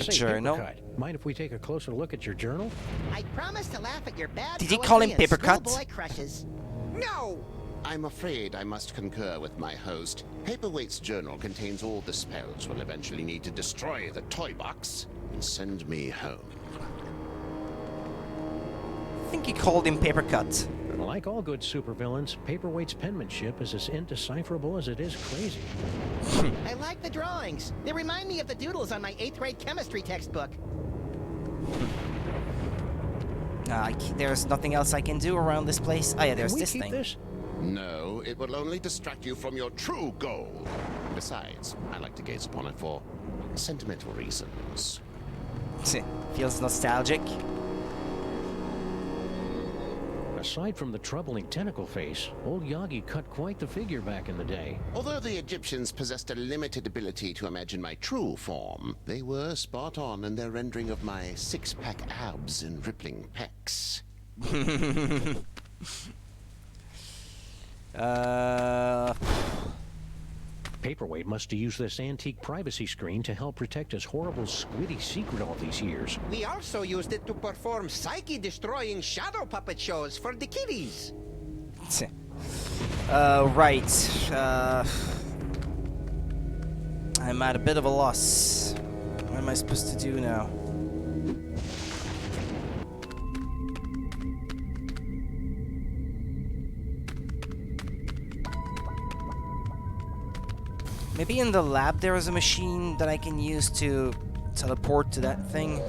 Say, Journal? Papercut, mind if we take a closer look at your journal? I promise to laugh at your bad Did he call him poetry and Papercut? schoolboy crushes. No! I'm afraid I must concur with my host. Paperweight's journal contains all the spells we'll eventually need to destroy the toy box and send me home. I think he called him Papercut. Like all good supervillains, Paperweight's penmanship is as indecipherable as it is crazy. I like the drawings. They remind me of the doodles on my 8th grade chemistry textbook. There's nothing else I can do around this place. Oh yeah, there's Can we this keep thing. This? No, it will only distract you from your true goal. Besides, I like to gaze upon it for sentimental reasons. Feels nostalgic. Aside from the troubling tentacle face, old Yagi cut quite the figure back in the day. Although the Egyptians possessed a limited ability to imagine my true form, they were spot on in their rendering of my six-pack abs and rippling pecs. Paperweight must have used this antique privacy screen to help protect his horrible squiddy secret all these years. We also used it to perform psyche-destroying shadow puppet shows for the kiddies. Right. I'm at a bit of a loss. What am I supposed to do now? Maybe in the lab there is a machine that I can use to teleport to that thing.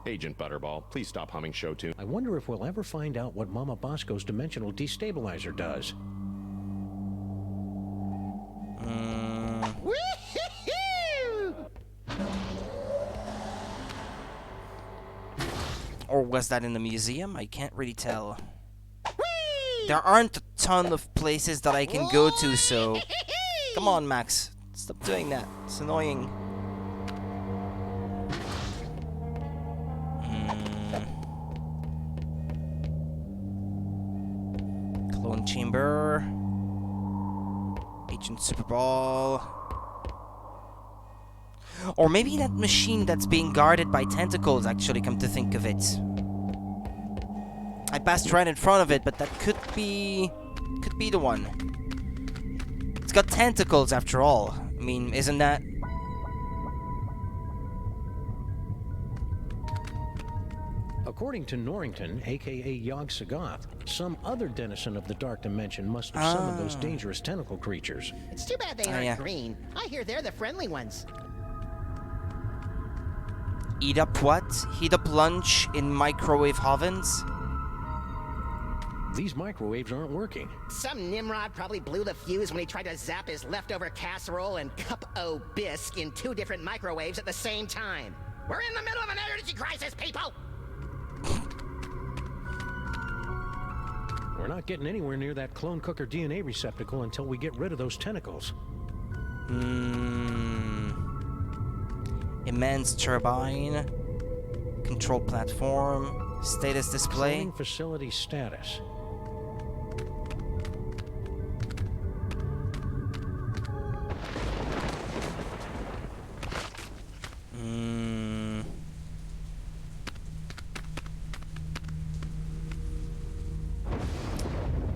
Agent Butterball, please stop humming show tune. I wonder if we'll ever find out what Mama Bosco's dimensional destabilizer does. Or was that in the museum? I can't really tell. There aren't a ton of places that I can go to, so... Come on, Max. Stop doing that. It's annoying. Clone Chamber. Agent Superball. Or maybe that machine that's being guarded by tentacles, actually, come to think of it. I passed right in front of it, but that could be the one. It's got tentacles after all. I mean, isn't that... According to Norrington, aka Yog-Sothoth, some other denizen of the Dark Dimension must have summoned those dangerous tentacle creatures. It's too bad they aren't green. I hear they're the friendly ones. Eat up what? Heat up lunch in microwave ovens? These microwaves aren't working. Some Nimrod probably blew the fuse when he tried to zap his leftover casserole and cup o' bisque in 2 different microwaves at the same time. We're in the middle of an energy crisis, people! We're not getting anywhere near that clone cooker DNA receptacle until we get rid of those tentacles. Immense turbine. Control platform. Status display. Cloning facility status.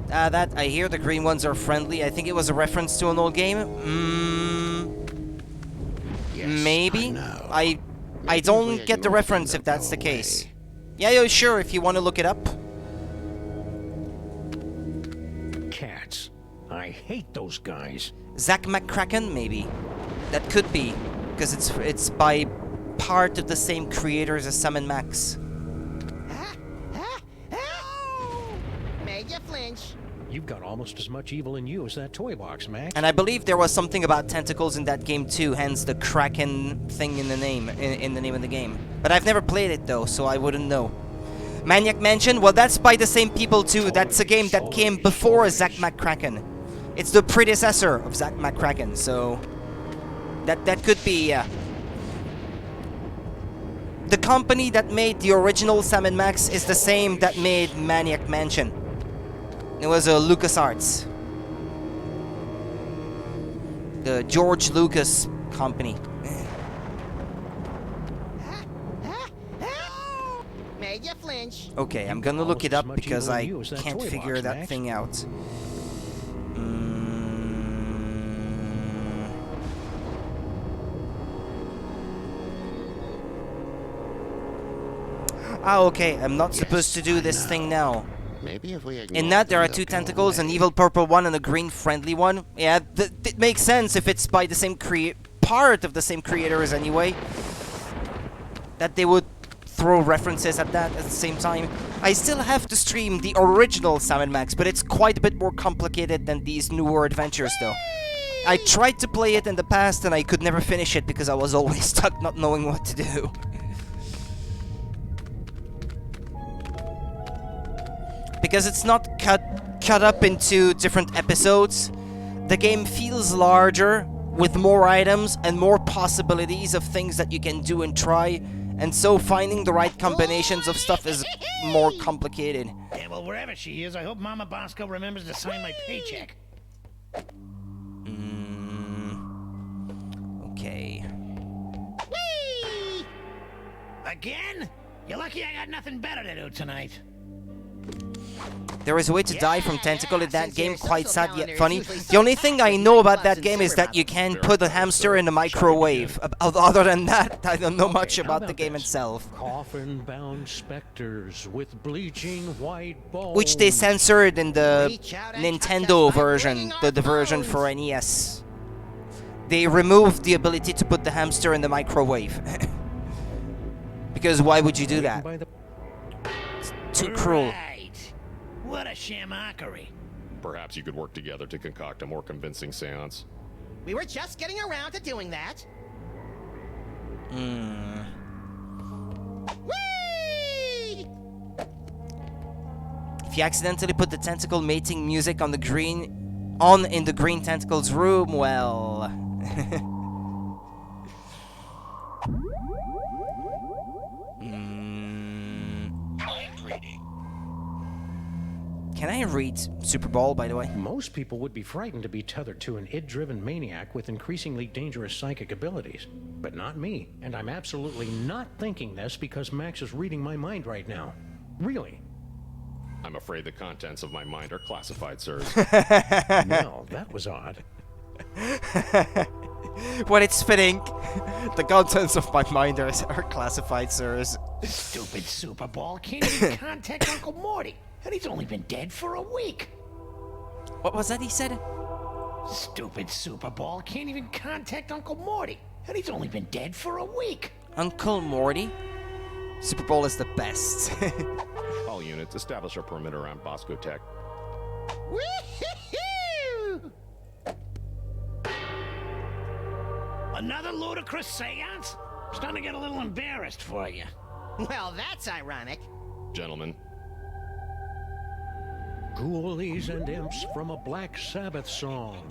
That I hear the green ones are friendly. I think it was a reference to an old game. Yes, Maybe. I I don't get the reference if that's the case. Yeah, sure, if you want to look it up. Cats. I hate those guys. Zack McCracken, maybe. That could be, because it's by part of the same creators as Sam and Max. Made you flinch. You've got almost as much evil in you as that toy box, Max. And I believe there was something about tentacles in that game too, hence the Kraken thing in the name in the name of the game. But I've never played it though, so I wouldn't know. Maniac Mansion, well that's by the same people too. That's a game that came before Zack McCracken. It's the predecessor of Zack McCracken, so that could be the company that made the original Sam and Max is the same that made Maniac Mansion. It was LucasArts. The George Lucas company. Made you flinch. Okay, I'm gonna look it up because I can't toy figure box, that Max. thing out. Okay, I'm not supposed to do this thing now. Maybe if we In that, there are 2 tentacles, an evil purple one and a green friendly one. Yeah, it makes sense if it's by the same part of the same creators anyway. That they would throw references at that at the same time. I still have to stream the original Sam & Max, but it's quite a bit more complicated than these newer adventures though. I tried to play it in the past and I could never finish it because I was always stuck not knowing what to do. Because it's not cut up into different episodes. The game feels larger, with more items and more possibilities of things that you can do and try, and so finding the right combinations of stuff is more complicated. Yeah, well, wherever she is, I hope Mama Bosco remembers to sign my paycheck. Okay. Whee! Again? You're lucky I got nothing better to do tonight. There is a way to die from tentacle in that game, quite sad yet funny. The only thing I know about that game is that you can put a hamster in the microwave. Other than that, I don't know much about the game itself. Coffin-bound specters with bleaching white bones. Which they censored in the Nintendo version, the version for NES. They removed the ability to put the hamster in the microwave. Because why would you do that? It's too cruel. Right. What a shamockery. Perhaps you could work together to concoct a more convincing seance. We were just getting around to doing that. Whee! If you accidentally put the tentacle mating music on the in the green tentacle's room, well... Can I read Super Bowl, by the way? Most people would be frightened to be tethered to an id-driven maniac with increasingly dangerous psychic abilities. But not me. And I'm absolutely not thinking this because Max is reading my mind right now. Really. I'm afraid the contents of my mind are classified, sirs. Well, that was odd. When it's fitting, the contents of my mind are classified, sirs. Stupid Super Bowl can't even contact Uncle Morty. And he's only been dead for a week. What was that he said? Stupid Super Bowl can't even contact Uncle Morty. And he's only been dead for a week. Uncle Morty? Super Bowl is the best. All units, establish a perimeter around Bosco Tech. Woo-hoo-hoo! Another ludicrous seance? Starting to get a little embarrassed for you. Well, that's ironic. Gentlemen. Ghoulies and imps from a Black Sabbath song.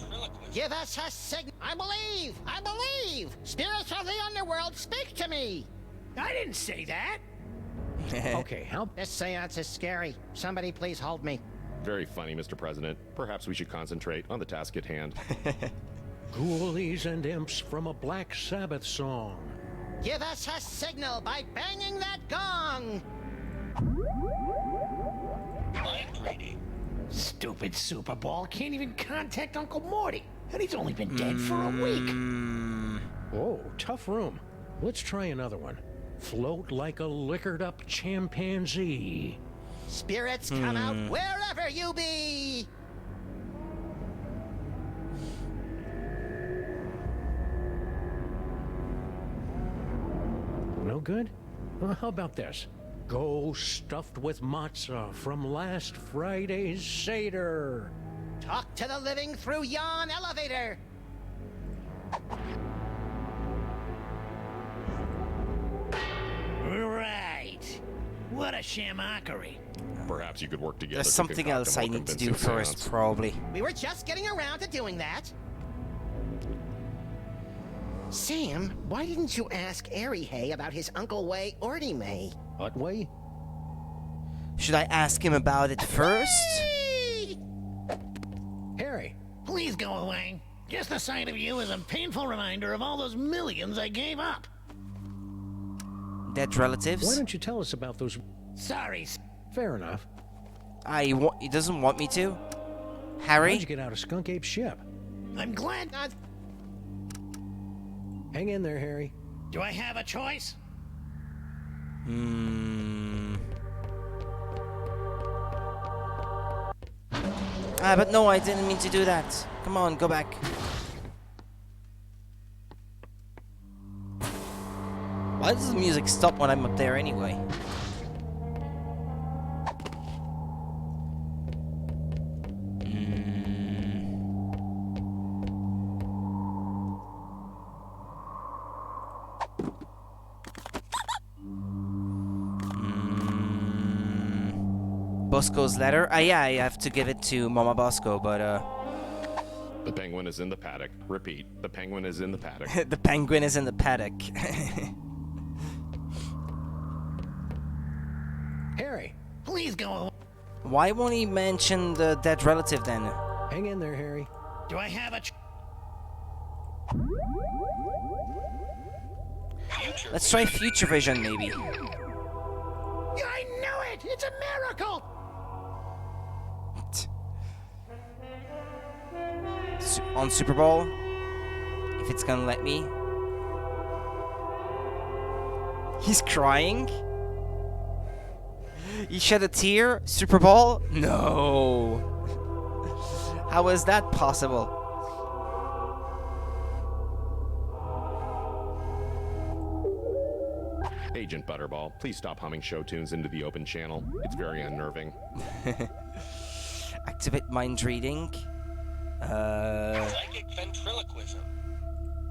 Give us a signal. I believe! I believe! Spirits of the underworld, speak to me! I didn't say that! Okay, how... This seance is scary. Somebody please hold me. Very funny, Mr. President. Perhaps we should concentrate on the task at hand. Ghoulies and imps from a Black Sabbath song. Give us a signal by banging that gong! Stupid Super Bowl can't even contact Uncle Morty. And he's only been dead for a week. Whoa, tough room. Let's try another one. Float like a liquored up chimpanzee. Spirits come out wherever you be! No good? Well, how about this? Go stuffed with matzah from last Friday's Seder. Talk to the living through yon elevator! Right. What a shamockery. Perhaps you could work together. There's something else I need to do first, probably. We were just getting around to doing that. Sam, why didn't you ask Airy Hay about his Uncle Way Orty May? What way? Should I ask him about it first? Harry, please go away. Just the sight of you is a painful reminder of all those millions I gave up. Dead relatives? Why don't you tell us about those... Sorry. Fair enough. He doesn't want me to? Harry? How'd you get out of Skunk Ape's ship? I'm glad... Hang in there, Harry. Do I have a choice? But no, I didn't mean to do that. Come on, go back. Why does the music stop when I'm up there anyway? Bosco's letter? Yeah, I have to give it to Mama Bosco, but The penguin is in the paddock. Repeat, the penguin is in the paddock. The penguin is in the paddock. Harry, Please go. Why won't he mention the dead relative then? hang in there, Harry. Do I have a... Let's try future vision, maybe. I knew it! It's a miracle! On Super Bowl, if it's gonna let me. He's crying. He shed a tear. Super Bowl? No. How is that possible? Agent Butterball, please stop humming show tunes into the open channel. It's very unnerving. Activate mind reading. Psychic ventriloquism.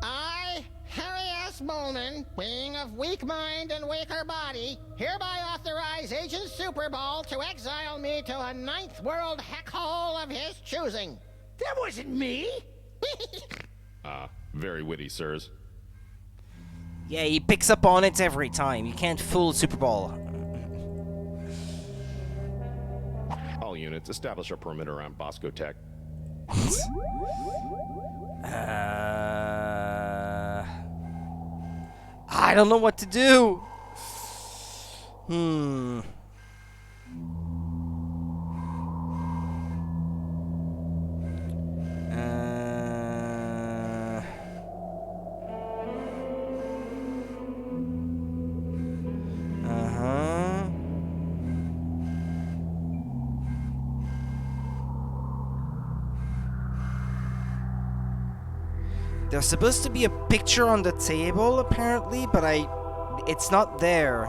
I, Harry S. Bowman, being of weak mind and weaker body, hereby authorize Agent Super Bowl to exile me to a ninth world heckhole of his choosing. That wasn't me! Very witty, sirs. Yeah, he picks up on it every time. You can't fool Super Bowl. All units, establish a perimeter around Bosco Tech. I don't know what to do. There's supposed to be a picture on the table, apparently, but it's not there.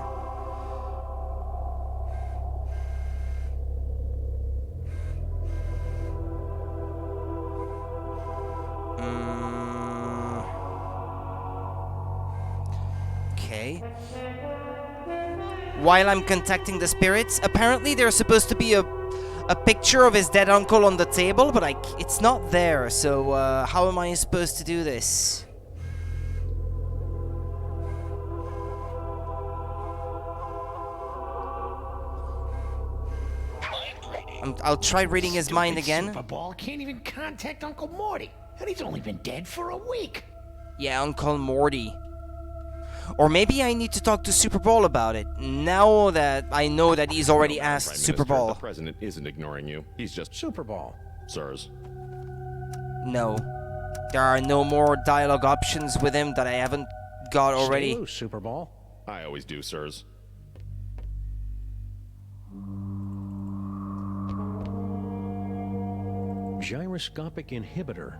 Okay. While I'm contacting the spirits, apparently there's supposed to be a picture of his dead uncle on the table, but it's not there, so how am I supposed to do this? I'll try reading his mind again. Super Bowl can't even contact Uncle Morty, and he's only been dead for a week. Yeah, Uncle Morty. Or maybe I need to talk to Super Bowl about it, now that I know that he's already asked Prime Super Minister, Bowl. The president isn't ignoring you. He's just... Super Bowl. Sirs. No. There are no more dialogue options with him that I haven't got already. Stay loose, Super Bowl. I always do, sirs. Gyroscopic inhibitor.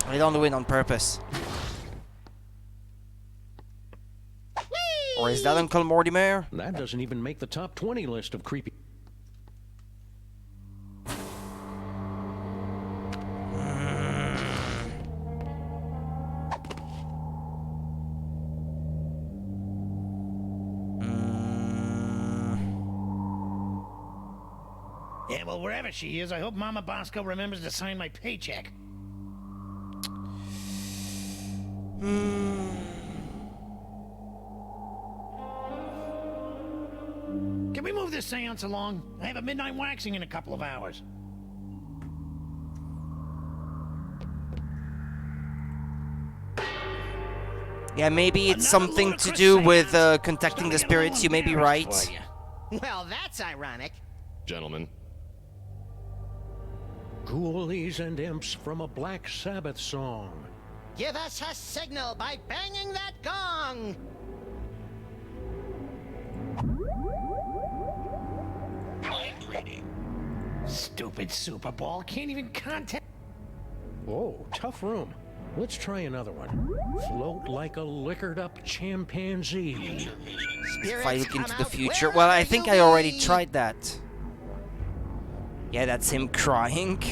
I don't do it on purpose. Or is that Uncle Mortimer? That doesn't even make the top 20 list of creepy. Yeah, well, wherever she is, I hope Mama Bosco remembers to sign my paycheck. Can we move this seance along? I have a midnight waxing in a couple of hours. Yeah, maybe it's something to do with contacting the spirits. You may be right. Well, that's ironic. Gentlemen. Ghoulies and imps from a Black Sabbath song. Give us a signal by banging that gong! Mind reading. Stupid Super Bowl can't even contact... Whoa, tough room. Let's try another one. Float like a liquored up chimpanzee. If I look into the future... Well, I think I already tried that. Yeah, that's him crying.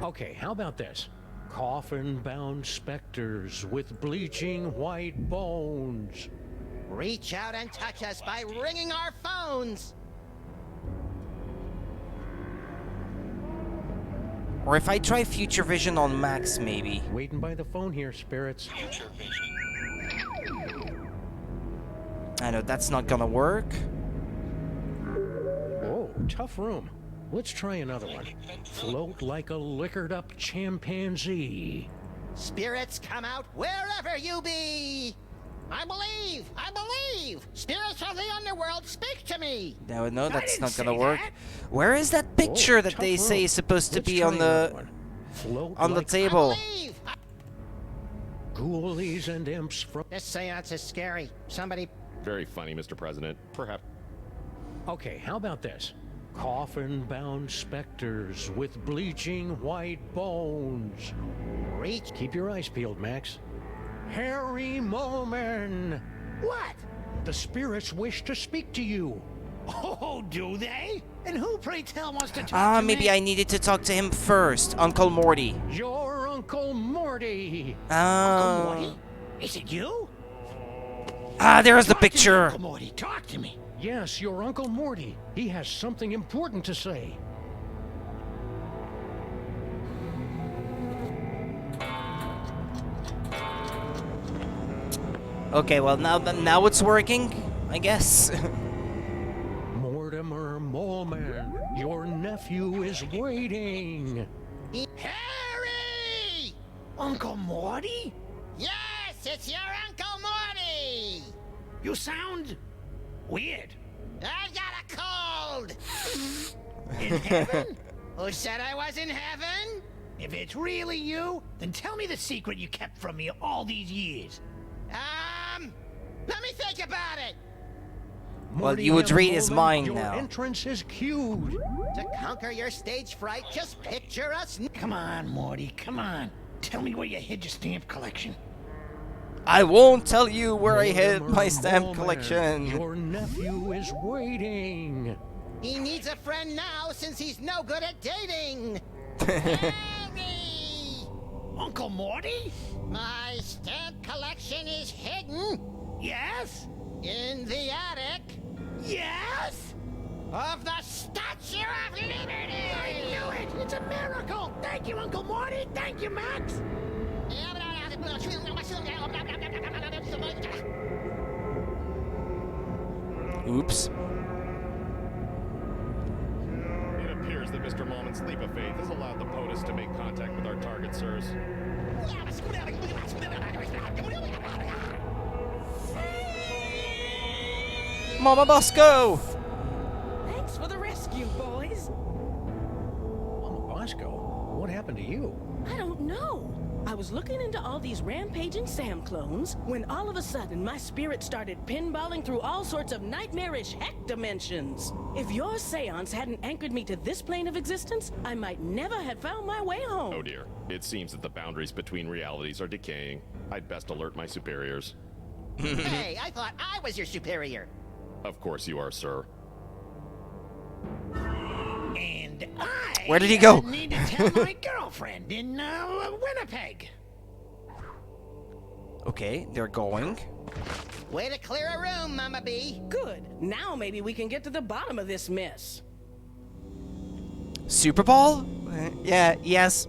Okay, how about this? Coffin-bound specters with bleaching white bones. Reach out and touch us by ringing our phones. Or if I try future vision on Max, maybe. Waiting by the phone here, spirits. Future vision. I know that's not gonna work. Oh, tough room. Let's try another one. Float like a liquored up chimpanzee. Spirits, come out wherever you be. I believe. Spirits of the underworld, speak to me. No, that's not gonna say work. that. Where is that picture that tough they say room. is supposed to Let's be try on another the one. Float on the like table? Believe. ghoulies and imps from... This seance is scary. Somebody... Very funny, Mr. President. Perhaps. Okay, how about this? Coffin-bound specters with bleaching white bones. Reach... Keep your eyes peeled, Max. Harry Moman! What? The spirits wish to speak to you. Oh, do they? And who, pray tell, wants to talk to Maybe me? I needed to talk to him first, Uncle Morty. Your Uncle Morty! Uncle Morty? Is it you? There's the Talk to me, picture. Uncle Morty, talk to me. Yes, your Uncle Morty. He has something important to say. Okay, well now it's working, I guess. Mortimer Moleman, your nephew is waiting. Harry! Uncle Morty? Yes, it's your Uncle Morty! You sound weird. I've got a cold! In heaven? Who said I was in heaven? If it's really you, then tell me the secret you kept from me all these years. Let me think about it! Well, you would read his mind your now. entrance is cued. To conquer your stage fright, just picture us... Come on, Morty, come on. Tell me where you hid your stamp collection. I won't tell you where I hid Mortimer my stamp Moleman, collection. Your nephew is waiting. He needs a friend now since he's no good at dating! Harry! Uncle Morty? My stamp collection is hidden Yes? in the attic Yes? of the Statue of Liberty! I knew it! It's a miracle! Thank you, Uncle Morty! Thank you, Max! Oops. It appears that Mr. Moleman's leap of faith has allowed the POTUS to make contact with our target, sirs. Mama Bosco! Thanks for the rescue, boys. Mama Bosco, what happened to you? I don't know. I was looking into all these rampaging Sam clones when all of a sudden my spirit started pinballing through all sorts of nightmarish heck dimensions. If your seance hadn't anchored me to this plane of existence, I might never have found my way home. Oh dear. It seems that the boundaries between realities are decaying. I'd best alert my superiors. Hey, I thought I was your superior. Of course you are, sir. And I Where did he go? need to tell my girlfriend in Winnipeg. Okay, they're going. Way to clear a room, Mama B. Good. Now maybe we can get to the bottom of this mess. Super Ball? Yeah, yes.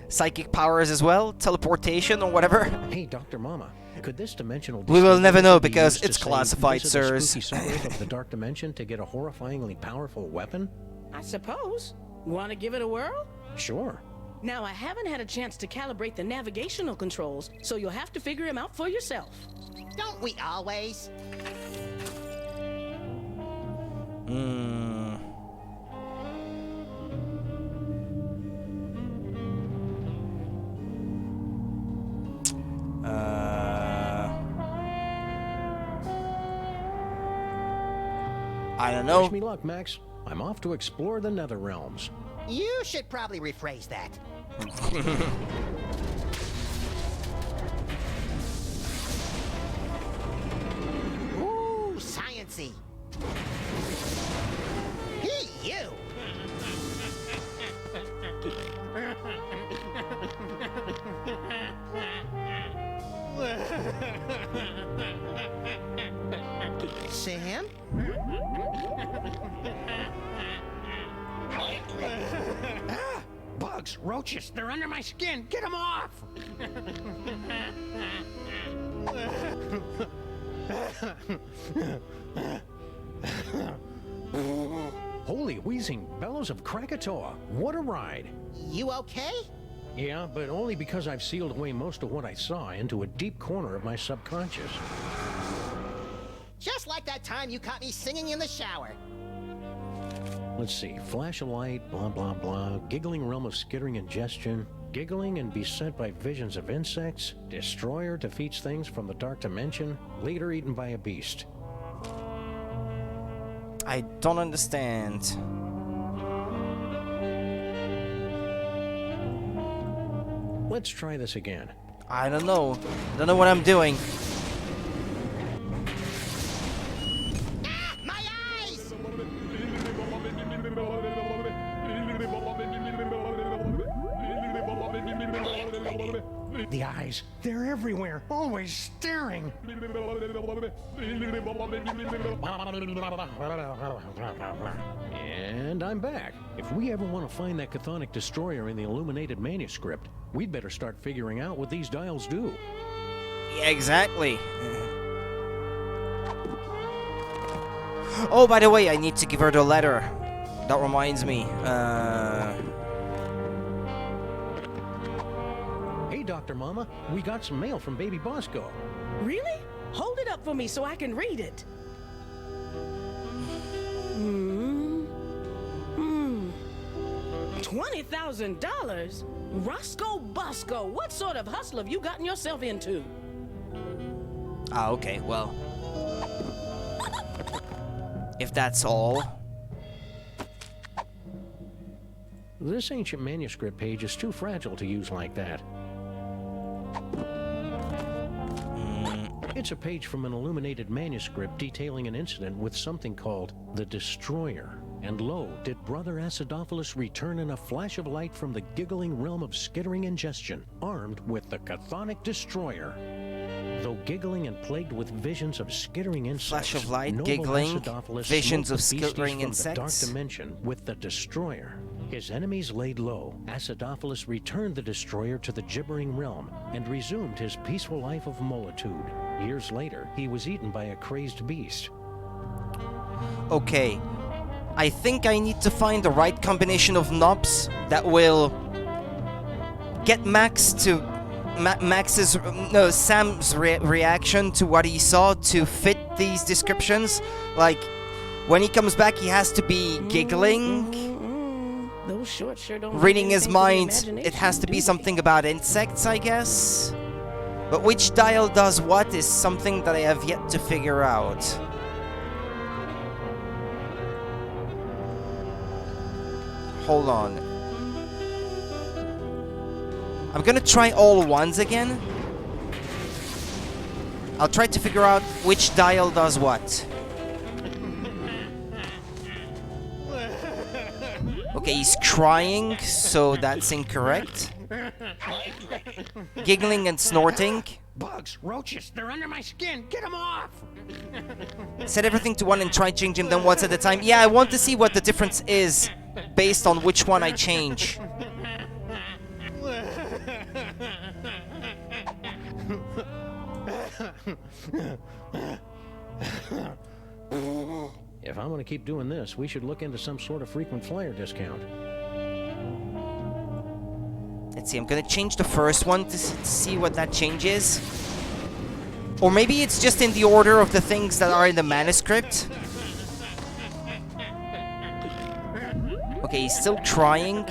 Psychic powers as well, teleportation or whatever. Hey, Dr. Mama, could this dimensional... We will never know be because used to it's say, classified, visit the sirs. spooky subway of the dark dimension to get a horrifyingly powerful weapon? I suppose. Want to give it a whirl? Sure. Now, I haven't had a chance to calibrate the navigational controls, so you'll have to figure them out for yourself. Don't we always? I don't know. Wish me luck, Max. I'm off to explore the nether realms. You should probably rephrase that. Ooh, science-y. Hey, you! roaches, they're under my skin. Get them off! Holy wheezing bellows of Krakatoa. What a ride. You okay? Yeah, but only because I've sealed away most of what I saw into a deep corner of my subconscious. Just like that time you caught me singing in the shower. Let's see, flash of light, blah blah blah, giggling realm of skittering ingestion, giggling and beset by visions of insects, destroyer defeats things from the dark dimension, later eaten by a beast. I don't understand. Let's try this again. I don't know. I don't know what I'm doing. Ah, my eyes! The eyes, they're everywhere, always staring. And I'm back. If we ever want to find that chthonic destroyer in the illuminated manuscript, we'd better start figuring out what these dials do. Yeah, exactly. Oh, by the way, I need to give her the letter. That reminds me. Hey, Dr. Mama, we got some mail from Baby Bosco. Really? Hold it up for me so I can read it. $20,000? Roscoe Bosco, what sort of hustle have you gotten yourself into? Ah, okay, well. If that's all. This ancient manuscript page is too fragile to use like that. It's a page from an illuminated manuscript detailing an incident with something called the Destroyer. And lo, did Brother Acidophilus return in a flash of light from the giggling realm of skittering ingestion, armed with the chthonic destroyer. Though giggling and plagued with visions of skittering insects, Flash of light, noble giggling, Acidophilus visions smote of the beasties skittering from insects. the dark dimension with the destroyer. His enemies laid low. Acidophilus returned the destroyer to the gibbering realm and resumed his peaceful life of molitude. Years later, he was eaten by a crazed beast. Okay. I think I need to find the right combination of knobs that will get Sam's reaction to what he saw to fit these descriptions. Like, when he comes back, he has to be giggling. Those shorts sure don't Reading his mind, imagination, it has to do be they? something about insects, I guess. But which dial does what is something that I have yet to figure out. Hold on. I'm gonna try all ones again. I'll try to figure out which dial does what. Okay, he's crying, so that's incorrect. Giggling and snorting. Bugs, roaches, they're under my skin. Get them off! Set everything to 1 and try changing them once at a time. Yeah, I want to see what the difference is based on which one I change. If I'm going to keep doing this, we should look into some sort of frequent flyer discount. Let's see, I'm gonna change the first one to see what that change is. Or maybe it's just in the order of the things that are in the manuscript. Okay, he's still trying.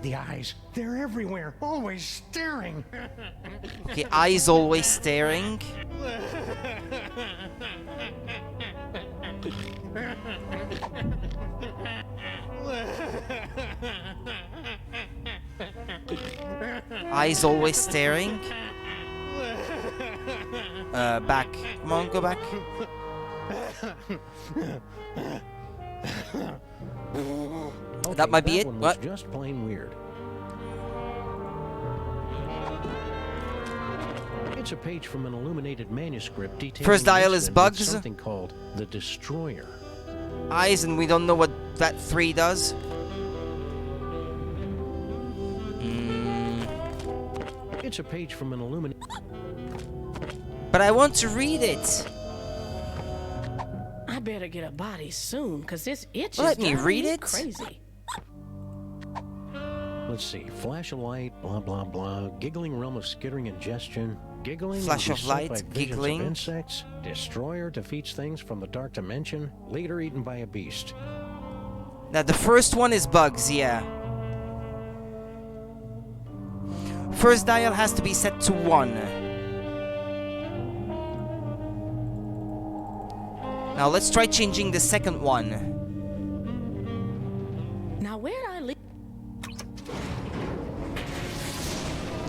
The eyes, they're everywhere, always staring. Okay, eyes always staring. Eyes always staring. Back. Come on, go back. Okay, That might be it. One was What? just plain weird. It's a page from an illuminated manuscript detailing First dial an is incident with bugs. something called the Destroyer. Eyes, and we don't know what that 3 does. It's a page from an illuminated... But I want to read it. I better get a body soon, cause this itch Let is me driving read me it. crazy. Let's see. Flash of light, blah, blah, blah. Giggling realm of skittering ingestion. Giggling Flash will of be sent light, by visions giggling. of insects. Destroyer defeats things from the dark dimension. Later eaten by a beast. Now the first one is bugs, yeah. First dial has to be set to 1. Now let's try changing the second one. Now where'd I leave?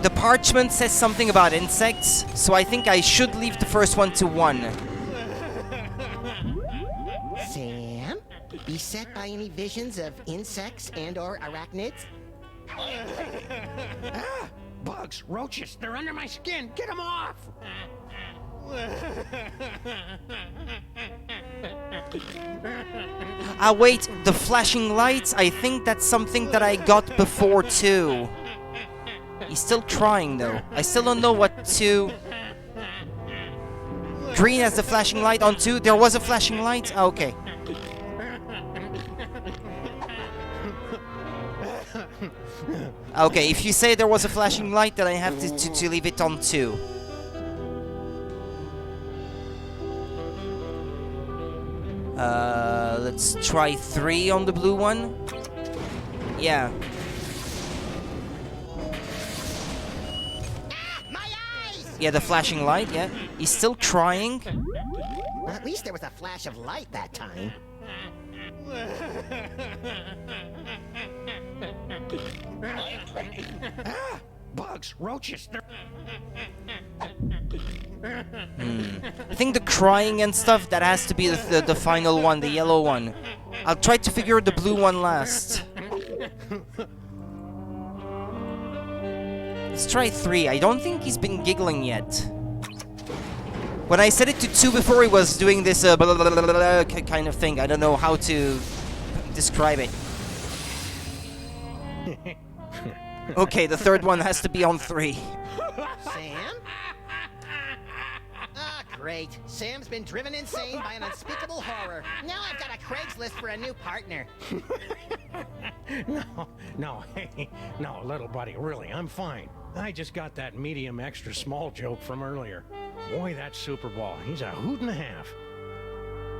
The parchment says something about insects, so I think I should leave the first one to 1. Sam? Beset by any visions of insects and/or arachnids? Bugs, roaches, they're under my skin. Get them off! Ah wait, the flashing lights, I think that's something that I got before too. He's still trying though. I still don't know what to... Green has the flashing light on too. There was a flashing light? Ah, okay. Okay, if you say there was a flashing light, then I have to leave it on too. Let's try 3 on the blue one. Yeah. My eyes! Yeah, the flashing light, yeah. He's still trying. Well, at least there was a flash of light that time. Bugs, roaches, they're... I think the crying and stuff, that has to be the final one, the yellow one. I'll try to figure the blue one last. Let's try 3. I don't think he's been giggling yet. When I set it to 2 before, he was doing this blah, blah, blah, blah, blah, kind of thing. I don't know how to describe it. Okay, the third one has to be on 3. Sam? Ah, great. Sam's been driven insane by an unspeakable horror. Now I've got a Craigslist for a new partner. No, hey, no, little buddy, really, I'm fine. I just got that medium extra small joke from earlier. Boy, that Super Ball, he's a hoot and a half.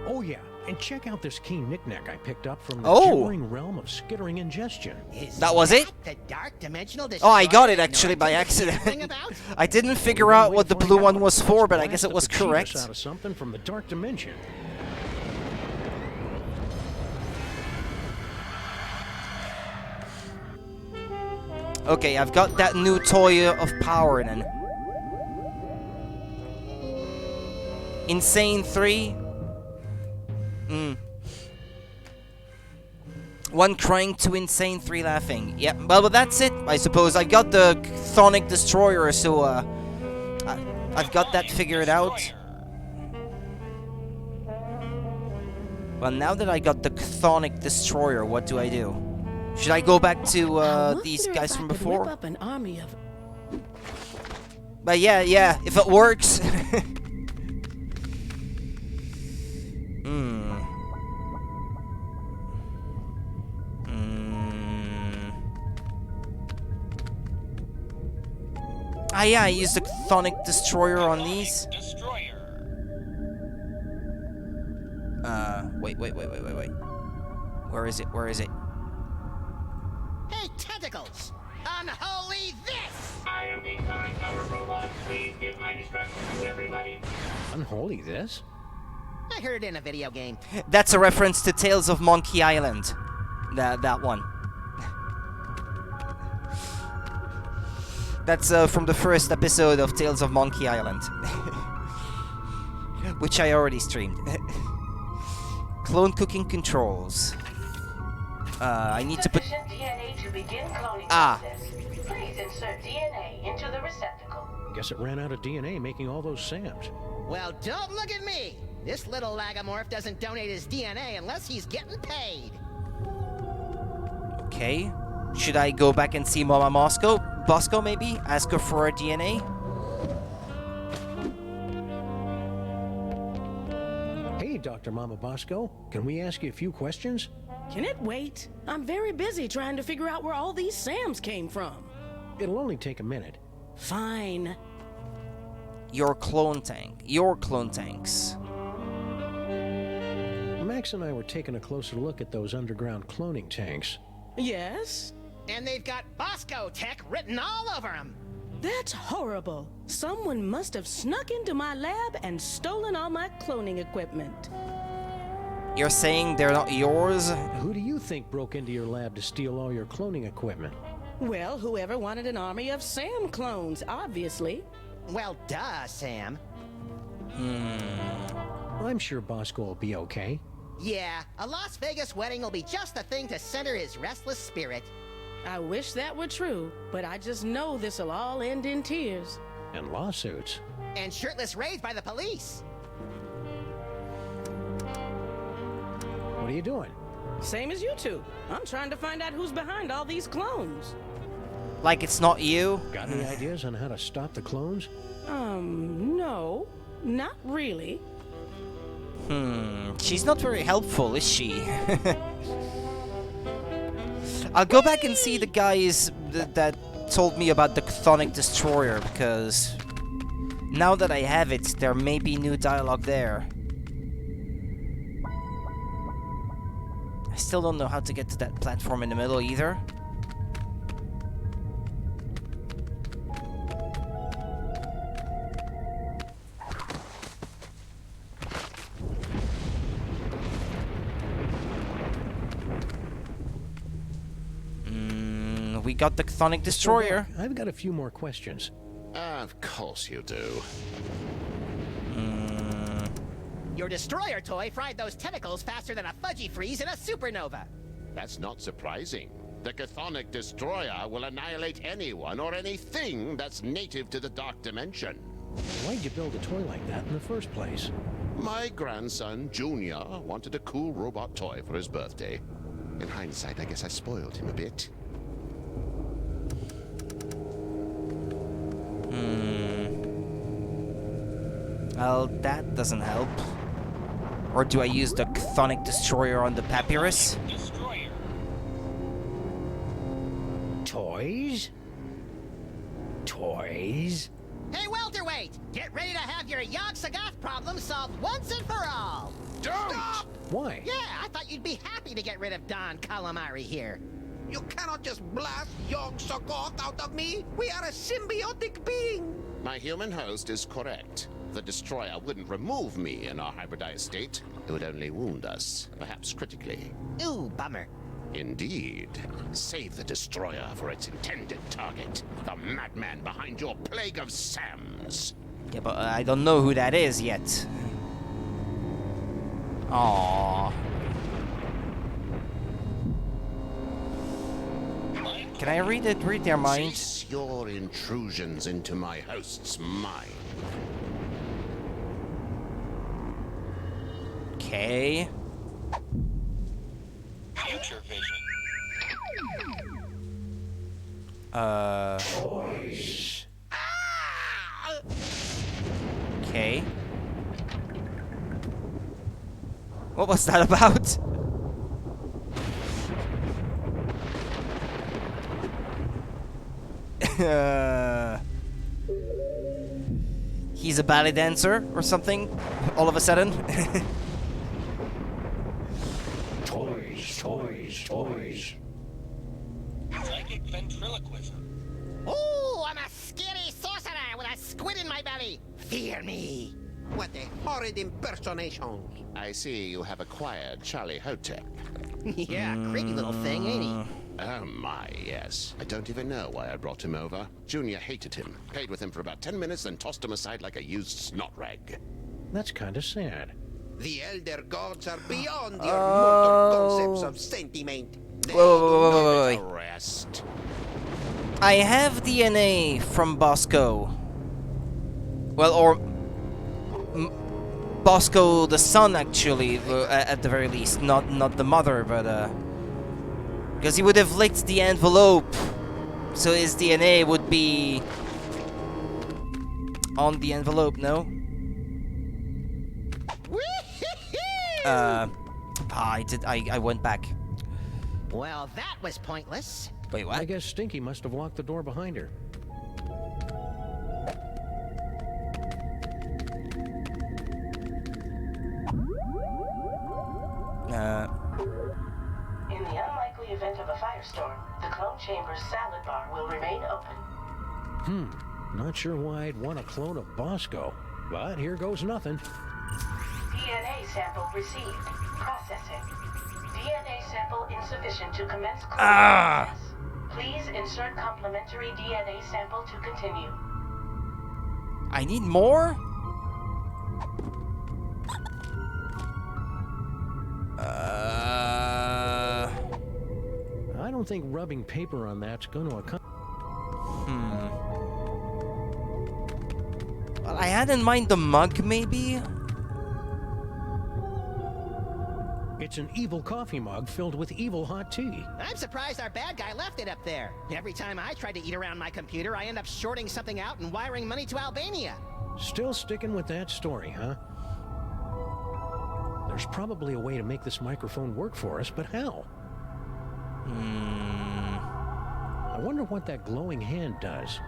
Oh yeah, and check out this key knick-knack I picked up from the gibbering realm of skittering ingestion. That was it? The dark dimensional Oh, I got it actually by accident. I didn't figure out what the blue one was for, but I guess it was correct. Out of something from the dark dimension. Okay, I've got that new toy of power then. Insane 3. One crying, 2 insane, 3 laughing. Yep, well, that's it, I suppose. I got the Chthonic Destroyer, so I've got that figured out. Well, now that I got the Chthonic Destroyer, what do I do? Should I go back to these guys from before? Whip up an army of... But yeah, if it works. Ah yeah, I used the Chthonic Destroyer on these. Wait. Where is it? Hey, tentacles! Unholy this! I am the Time Tower Robot. Please give my instructions to everybody. Unholy this? I heard it in a video game. That's a reference to Tales of Monkey Island. That one. That's from the first episode of Tales of Monkey Island. Which I already streamed. Clone cooking controls. I need to put... DNA to begin cloning process. Please insert DNA into the receptacle. Guess it ran out of DNA making all those SAMs. Well, don't look at me! This little lagomorph doesn't donate his DNA unless he's getting paid. Okay. Should I go back and see Mama Bosco maybe? Ask her for her DNA? Hey, Dr. Mama Bosco. Can we ask you a few questions? Can it wait? I'm very busy trying to figure out where all these Sams came from. It'll only take a minute. Fine. Your clone tanks. Max and I were taking a closer look at those underground cloning tanks. Yes? And they've got Bosco Tech written all over them. That's horrible. Someone must have snuck into my lab and stolen all my cloning equipment. You're saying they're not yours? Who do you think broke into your lab to steal all your cloning equipment? Well, whoever wanted an army of Sam clones, obviously. Well, duh, Sam. I'm sure Bosco will be okay. Yeah, a Las Vegas wedding will be just the thing to center his restless spirit. I wish that were true, but I just know this'll all end in tears. And lawsuits. And shirtless raids by the police. What are you doing? Same as you two. I'm trying to find out who's behind all these clones. Like it's not you? Got any ideas on how to stop the clones? No. Not really. She's not very helpful, is she? I'll go back and see the guys that told me about the Chthonic Destroyer, because now that I have it, there may be new dialogue there. I still don't know how to get to that platform in the middle either. We got the Chthonic Destroyer. I've got a few more questions. Of course you do. Your destroyer toy fried those tentacles faster than a fudgy freeze in a supernova. That's not surprising. The Chthonic Destroyer will annihilate anyone or anything that's native to the Dark Dimension. Why'd you build a toy like that in the first place? My grandson, Junior, wanted a cool robot toy for his birthday. In hindsight, I guess I spoiled him a bit. Well, that doesn't help. Or do I use the Chthonic Destroyer on the Papyrus? Toys? Toys? Hey, welterweight! Get ready to have your Yog-Sothoth problem solved once and for all! Don't! Stop! Why? Yeah, I thought you'd be happy to get rid of Don Calamari here. You cannot just blast Yog-Sothoth out of me. We are a symbiotic being. My human host is correct. The Destroyer wouldn't remove me in our hybridized state. It would only wound us, perhaps critically. Ooh, bummer. Indeed. Save the Destroyer for its intended target. The madman behind your plague of Sams. Yeah, but I don't know who that is yet. Aww. Can I read their minds? Cease your intrusions into my host's mind. Okay. Future vision. Okay. What was that about? He's a ballet dancer or something, all of a sudden. Toys. Psychic ventriloquism. Ooh, I'm a skinny sorcerer with a squid in my belly. Fear me. What a horrid impersonation. I see you have acquired Charlie Hotep. Yeah, creepy little thing, ain't he? Oh my, yes. I don't even know why I brought him over. Junior hated him, played with him for about 10 minutes, then tossed him aside like a used snot rag. That's kind of sad. The Elder Gods are beyond your mortal concepts of sentiment. They Wait. Rest. I have DNA from Bosco. Well, or Bosco, the son, actually, at the very least, not the mother, but. What? I have DNA from Bosco. Well, or Bosco the son, actually, at the very least, not the mother, but. What? Not the mother, but. Because he would have licked the envelope, so his DNA would be on the envelope, no? I went back. Well, that was pointless. Wait, what? I guess Stinky must have locked the door behind her. In the unlikely event of a firestorm, the clone chamber's salad bar will remain open. Not sure why I'd want to clone a Bosco, but here goes nothing. DNA sample received. Processing. DNA sample insufficient to commence cloning process. Please insert complementary DNA sample to continue. I need more? I don't think rubbing paper on that's going to accomplish. Well, I had in mind the mug, maybe? It's an evil coffee mug filled with evil hot tea. I'm surprised our bad guy left it up there. Every time I try to eat around my computer, I end up shorting something out and wiring money to Albania. Still sticking with that story, huh? There's probably a way to make this microphone work for us, but how? I wonder what that glowing hand does.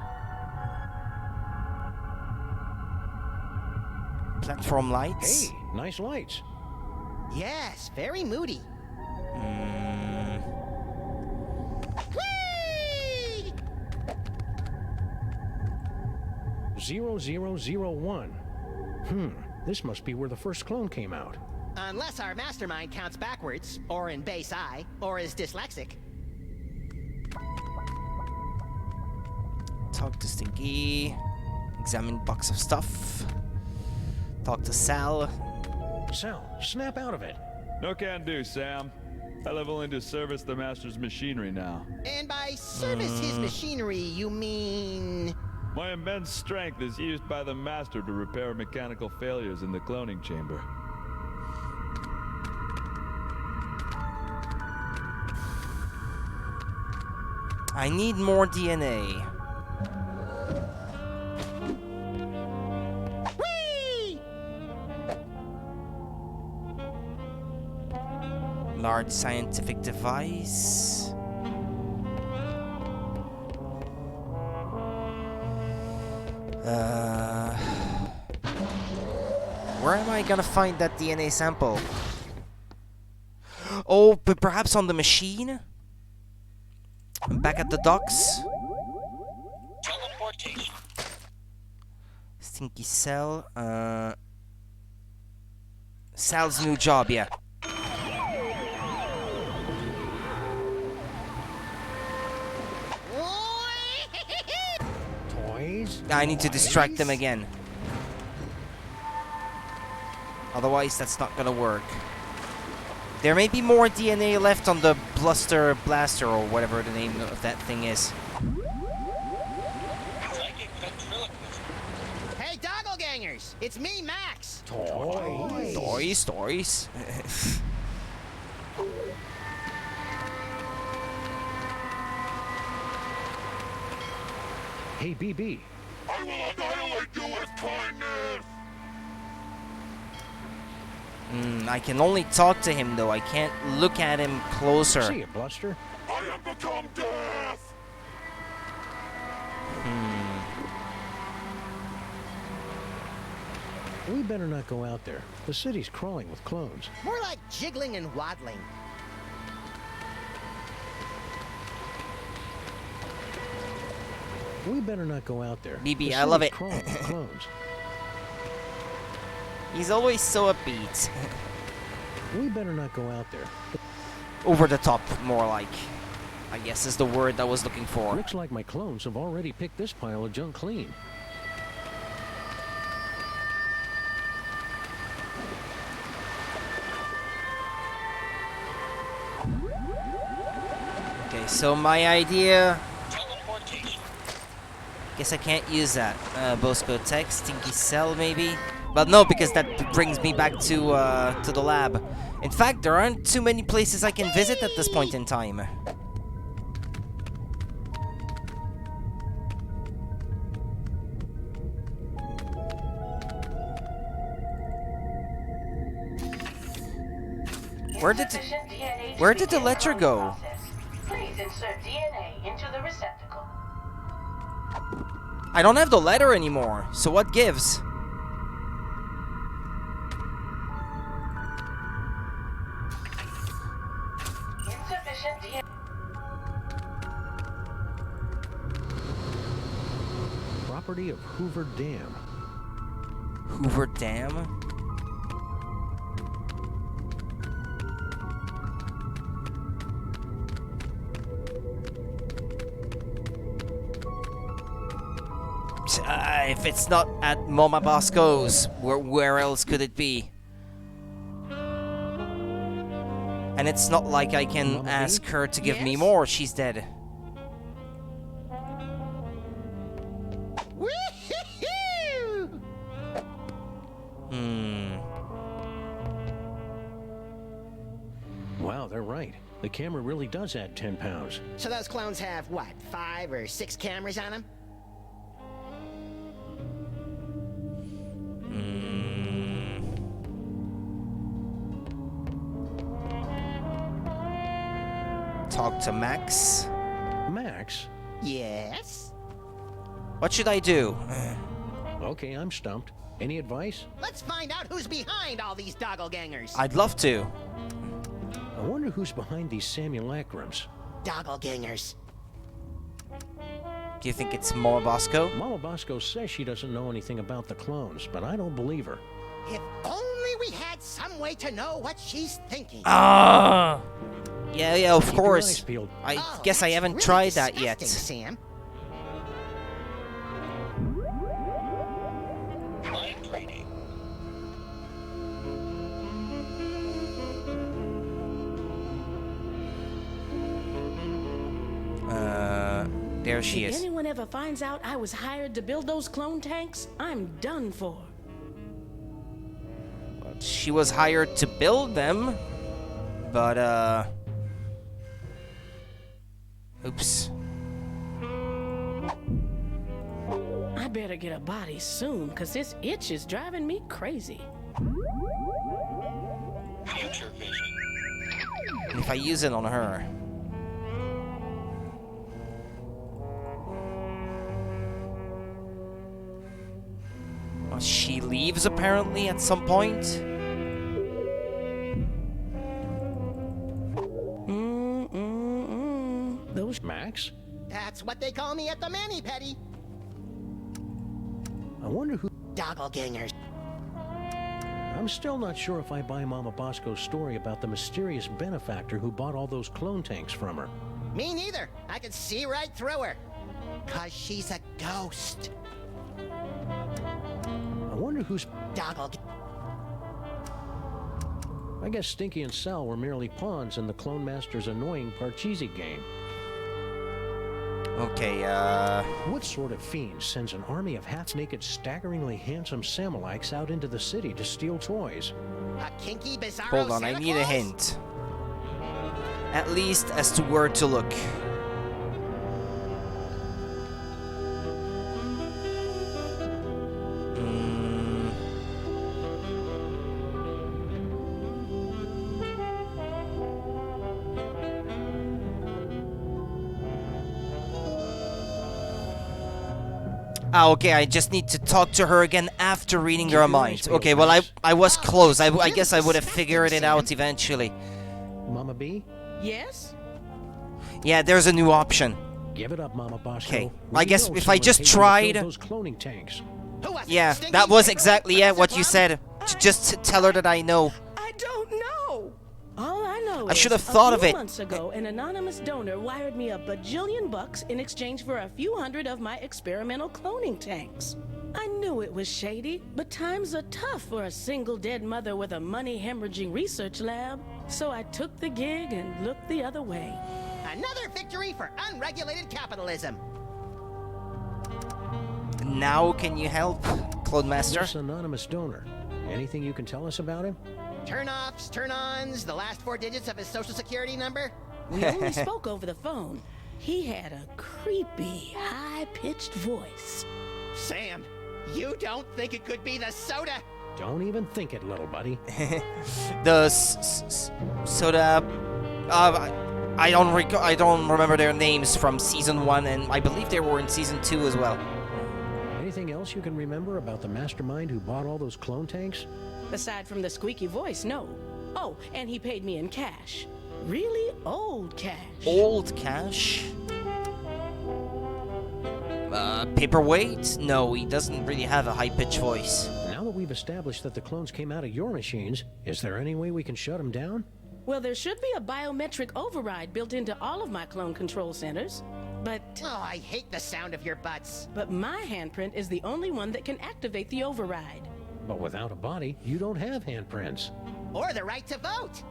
Platform lights? Hey, nice lights. Yes, very moody. Whee! 0001. This must be where the first clone came out. Unless our mastermind counts backwards, or in base I, or is dyslexic. Talk to Stinky. Examine box of stuff. Talk to Sal. Sal, snap out of it. No can do, Sam. I level into service the Master's machinery now. And by service his machinery, you mean... My immense strength is used by the Master to repair mechanical failures in the cloning chamber. I need more DNA. Whee! Large scientific device. Where am I gonna find that DNA sample? Oh, but perhaps on the machine? I'm back at the docks. Teleportation. Stinky Cell. Sal's new job, yeah. Toys? I need to distract them again. Otherwise, that's not gonna work. There may be more DNA left on the Bluster Blaster, or whatever the name of that thing is. Hey, Doppelgangers! It's me, Max! Toys. Hey, BB. I will annihilate you with kindness! I can only talk to him, though. I can't look at him closer. See you, Bluster. I have become death! We better not go out there. The city's crawling with clones. More like jiggling and waddling. We better not go out there. BB, The I love city's it. crawling with clones. He's always so upbeat. We better not go out there. Over the top, more like. I guess is the word I was looking for. Looks like my clones have already picked this pile of junk clean. Okay, so my idea... Guess I can't use that. Bosco Tech, Stinky Cell, maybe? But no, because that brings me back to the lab. In fact, there aren't too many places I can visit at this point in time. Insufficient DNA to Where did the begin letter clone go? process. Please insert DNA into the receptacle. I don't have the letter anymore, so what gives? Insufficient DNA. Property of Hoover Dam. Hoover Dam? If it's not at Mama Bosco's, where else could it be? And it's not like I can Mama ask B? her to give me Yes? more, she's dead. Woo-hoo-hoo! Wow, they're right. The camera really does add 10 pounds. So those clones have, what, 5 or 6 cameras on them? Talk to Max. Max? Yes? What should I do? Okay, I'm stumped. Any advice? Let's find out who's behind all these doppelgangers. I'd love to. I wonder who's behind these simulacrums. Doppelgangers. Do you think it's Mama Bosco? Mama Bosco says she doesn't know anything about the clones, but I don't believe her. If only we had some way to know what she's thinking. Ah! Yeah, of Keep your course. eyes peeled. I Oh, guess I that's haven't really tried that yet. disgusting, Sam. There she If is. anyone ever finds out I was hired to build those clone tanks, I'm done for. She was hired to build them, but oops. I better get a body soon, cause this itch is driving me crazy. And if I use it on her. Well, she leaves apparently at some point. Those Max? That's what they call me at the mani-pedi. I wonder who... Doppelgangers. I'm still not sure if I buy Mama Bosco's story about the mysterious benefactor who bought all those clone tanks from her. Me neither. I could see right through her. 'Cause she's a ghost. I wonder who's... Doppelganger. I guess Stinky and Sal were merely pawns in the Clone Master's annoying Parcheesi game. Okay, What sort of fiend sends an army of half-naked, staggeringly handsome Samalites out into the city to steal toys? A kinky, bizarro hold on, Santa I need a Claus? hint. At least as to where to look. Ah, okay, I just need to talk to her again after reading her mind. Okay, well, I was close. I guess I would have figured it out eventually. Mama B? Yes? Yeah, there's a new option. Give it up, Mama Bosco. Okay, We I guess know if I someone just paid you to tried... build those cloning tanks. Who was it, Yeah, Stinky? that was exactly Professor what you Plum? said. Just tell her that I know. I don't know. All I know I is should have thought a of few it. months ago, an anonymous donor wired me $1 in exchange for a few hundred of my experimental cloning tanks. I knew it was shady, but times are tough for a single dead mother with a money-hemorrhaging research lab. So I took the gig and looked the other way. Another victory for unregulated capitalism. Now can you help, Clone Master? This anonymous donor. Anything you can tell us about him? Turn-offs, turn-ons, the last 4 digits of his social security number. We only spoke over the phone. He had a creepy, high-pitched voice. Sam, you don't think it could be the soda? Don't even think it, little buddy. I don't remember their names from season 1, and I believe they were in season 2 as well. Anything else you can remember about the mastermind who bought all those clone tanks? Aside from the squeaky voice, no. Oh, and he paid me in cash. Really old cash. Old cash? Paperweight? No, he doesn't really have a high-pitched voice. Now that we've established that the clones came out of your machines, is there any way we can shut them down? Well, there should be a biometric override built into all of my clone control centers. But... Oh, I hate the sound of your butts. But my handprint is the only one that can activate the override. But without a body, you don't have handprints. Or the right to vote.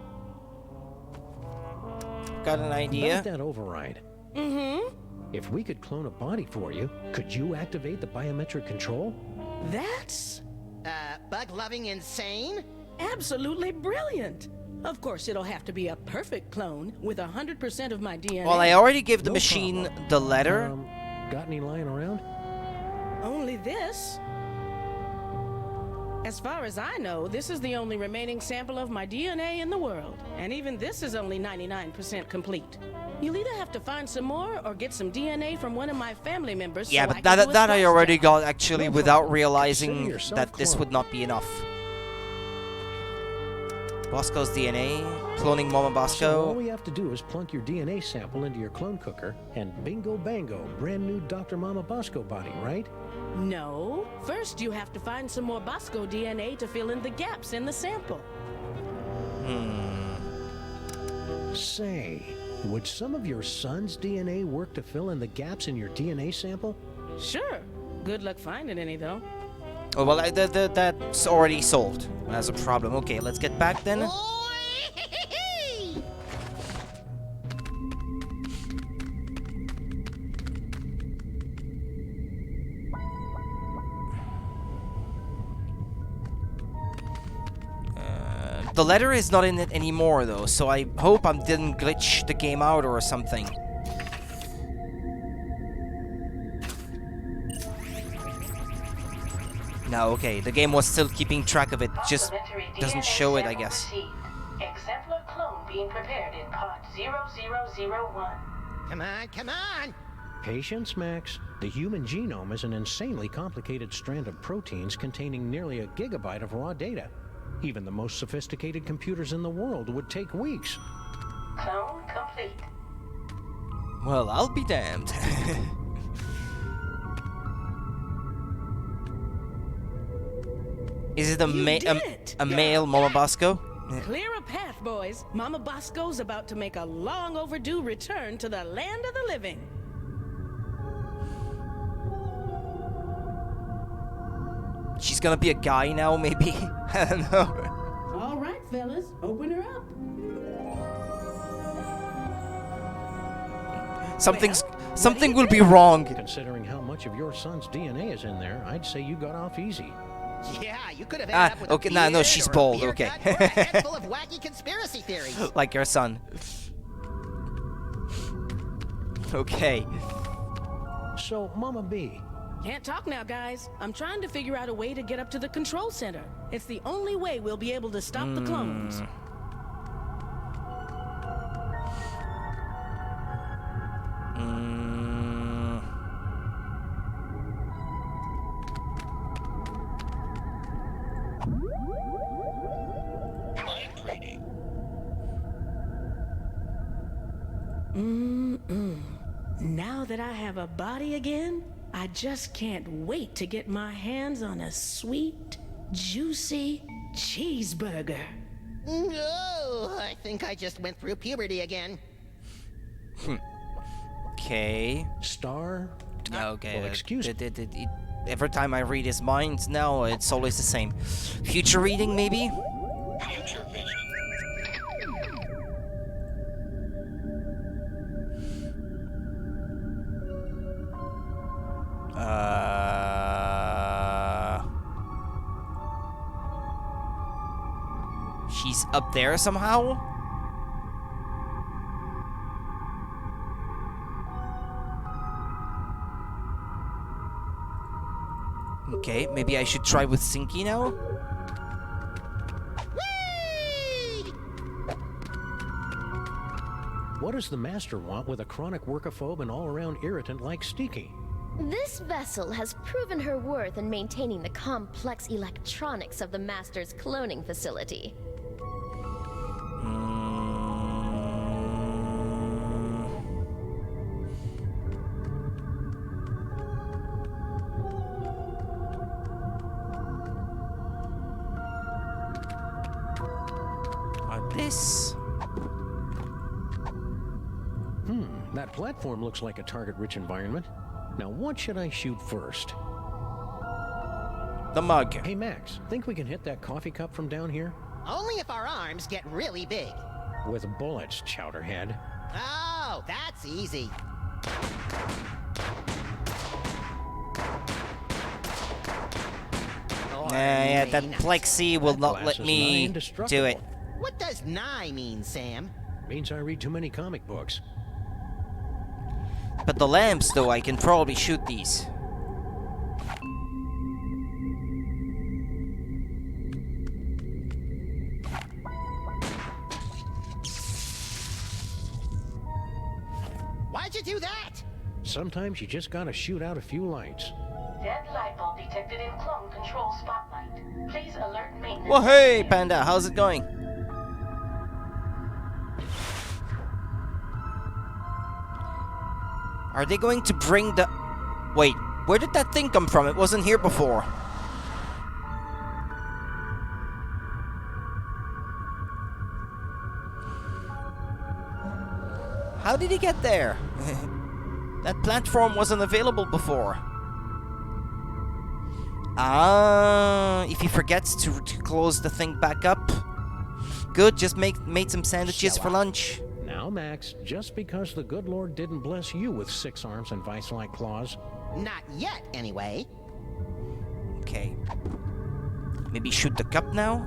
Got an idea? About that override. Mm-hmm. If we could clone a body for you, could you activate the biometric control? That's... bug-loving insane? Absolutely brilliant. Of course, it'll have to be a perfect clone with 100% of my DNA. Well, I already gave the machine the letter. Got any lying around? Only this. As far as I know, this is the only remaining sample of my DNA in the world. And even this is only 99% complete. You'll either have to find some more or get some DNA from one of my family members. Yeah, so but that I already got, actually, No without problem. realizing Consider that yourself this cloned. would not be enough. Bosco's DNA, cloning Mama So all Bosco. we have to do is plunk your DNA sample into your clone cooker, and bingo bango, brand new Dr. Mama Bosco body, right? No. First, you have to find some more Bosco DNA to fill in the gaps in the sample. Say, would some of your son's DNA work to fill in the gaps in your DNA sample? Sure. Good luck finding any, though. Oh, well, that's already solved as a problem. Okay, let's get back then. The letter is not in it anymore, though, so I hope I didn't glitch the game out or something. No, okay, the game was still keeping track of it, just Complementary doesn't DNA show it, I sample guess. received. Exemplar clone being prepared in pod 0001. Come on, come on! Patience, Max. The human genome is an insanely complicated strand of proteins containing nearly a gigabyte of raw data. Even the most sophisticated computers in the world would take weeks. Clone complete. Well, I'll be damned. Is it a, a male Mama Bosco? Clear a path, boys. Mama Bosco's about to make a long overdue return to the land of the living. She's gonna be a guy now, maybe? I don't know. All right, fellas, open her up. Something will be wrong. Considering how much of your son's DNA is in there, I'd say you got off easy. Yeah, you could have ended up with okay, a no, beard she's or a bald, beer okay. gut or a head full of wacky conspiracy theories. Like your son. Okay. So, Mama B. Can't talk now, guys. I'm trying to figure out a way to get up to the control center. It's the only way we'll be able to stop the clones. Now that I have a body again, I just can't wait to get my hands on a sweet, juicy cheeseburger. No, I think I just went through puberty again. Okay. Star? Okay. Well, excuse me. Every time I read his mind now, it's always the same. Future reading, maybe? Future vision. She's up there somehow? Okay, maybe I should try with Sinky now? What does the Master want with a chronic workophobe and all-around irritant like Stinky? This vessel has proven her worth in maintaining the complex electronics of the Master's cloning facility. This. That platform looks like a target-rich environment. Now, what should I shoot first? The mug. Hey, Max, think we can hit that coffee cup from down here? Only if our arms get really big. With bullets, Chowderhead. Oh, that's easy. Yeah, that plexi will not let me do it. What does nigh mean, Sam? Means I read too many comic books. But the lamps, though, I can probably shoot these. Why'd you do that? Sometimes you just gotta shoot out a few lights. Dead light bulb detected in clone control spotlight. Please alert maintenance. Well, hey, Panda, how's it going? Are they going to bring the... Wait, where did that thing come from? It wasn't here before. How did he get there? That platform wasn't available before. Ah, if he forgets to close the thing back up. Good, just made some sandwiches for lunch. Now, Max, just because the good Lord didn't bless you with 6 arms and vice-like claws. Not yet, anyway. Okay. Maybe shoot the cup now?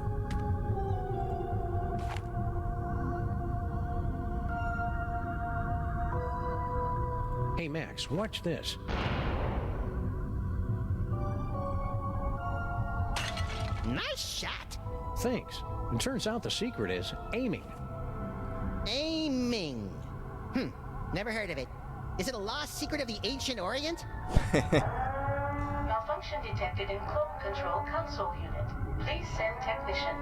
Hey, Max, watch this. Nice shot. Thanks. It turns out the secret is aiming. Aiming. Never heard of it. Is it a lost secret of the ancient Orient? Malfunction detected in clone control console unit. Please send technician.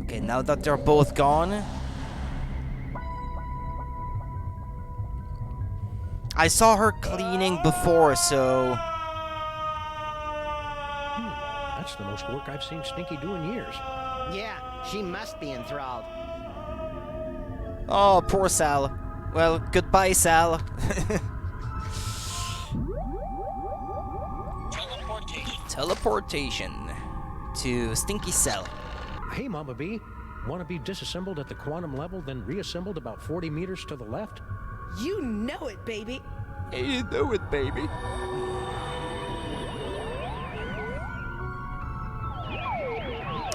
Okay, now that they're both gone. I saw her cleaning before, so... That's the most work I've seen Stinky do in years. Yeah, she must be enthralled. Oh, poor Sal. Well, goodbye, Sal. Teleportation to Stinky Cell. Hey, Mama B. Want to be disassembled at the quantum level, then reassembled about 40 meters to the left? You know it, baby. You know it, baby.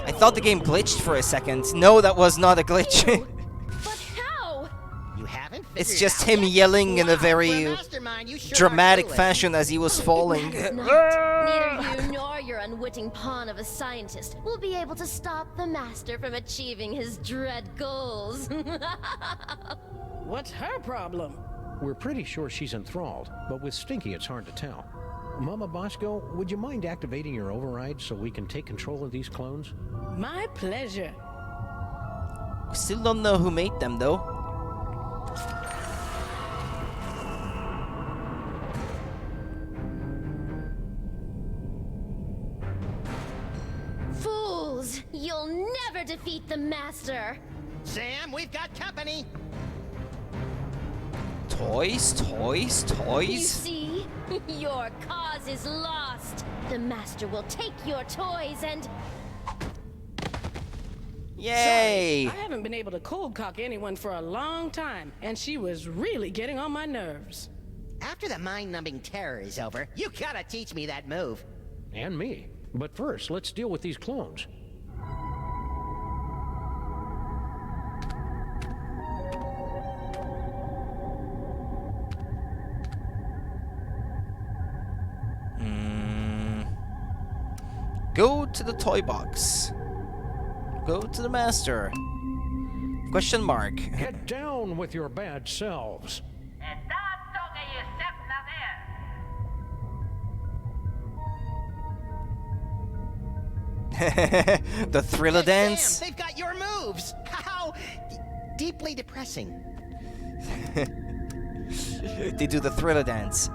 I thought the game glitched for a second. No, that was not a glitch. But how? You haven't figured It's just it out him yet? yelling in a Wow, very for a mastermind, you sure dramatic are clueless. fashion as he was falling. It matters not. Neither you nor your unwitting pawn of a scientist will be able to stop the Master from achieving his dread goals. What's her problem? We're pretty sure she's enthralled, but with Stinky it's hard to tell. Mama Bosco, would you mind activating your override so we can take control of these clones? My pleasure. We still don't know who made them, though. Fools! You'll never defeat the Master! Sam, we've got company. Toys, toys, You toys. see? Your cause is lost. The Master will take your toys and... Yay! I haven't been able to cold cock anyone for a long time, and she was really getting on my nerves. After the mind-numbing terror is over, you gotta teach me that move. And me. But first, let's deal with these clones. Go to the toy box. Go to the master. Question mark. Get down with your bad selves. The thriller dance. Sam, they've got your moves. How deeply depressing. They do the thriller dance.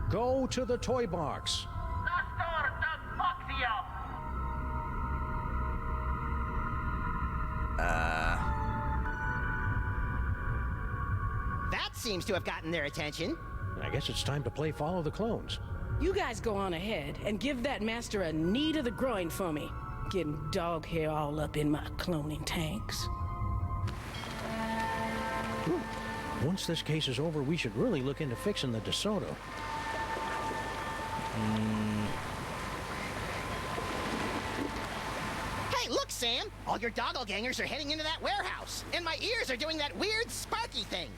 Go to the toy box. That seems to have gotten their attention. I guess it's time to play Follow the Clones. You guys go on ahead and give that master a knee to the groin for me. Getting dog hair all up in my cloning tanks. Once this case is over, we should really look into fixing the DeSoto. Hey, look, Sam! All your doppelgangers are heading into that warehouse, and my ears are doing that weird sparky thing.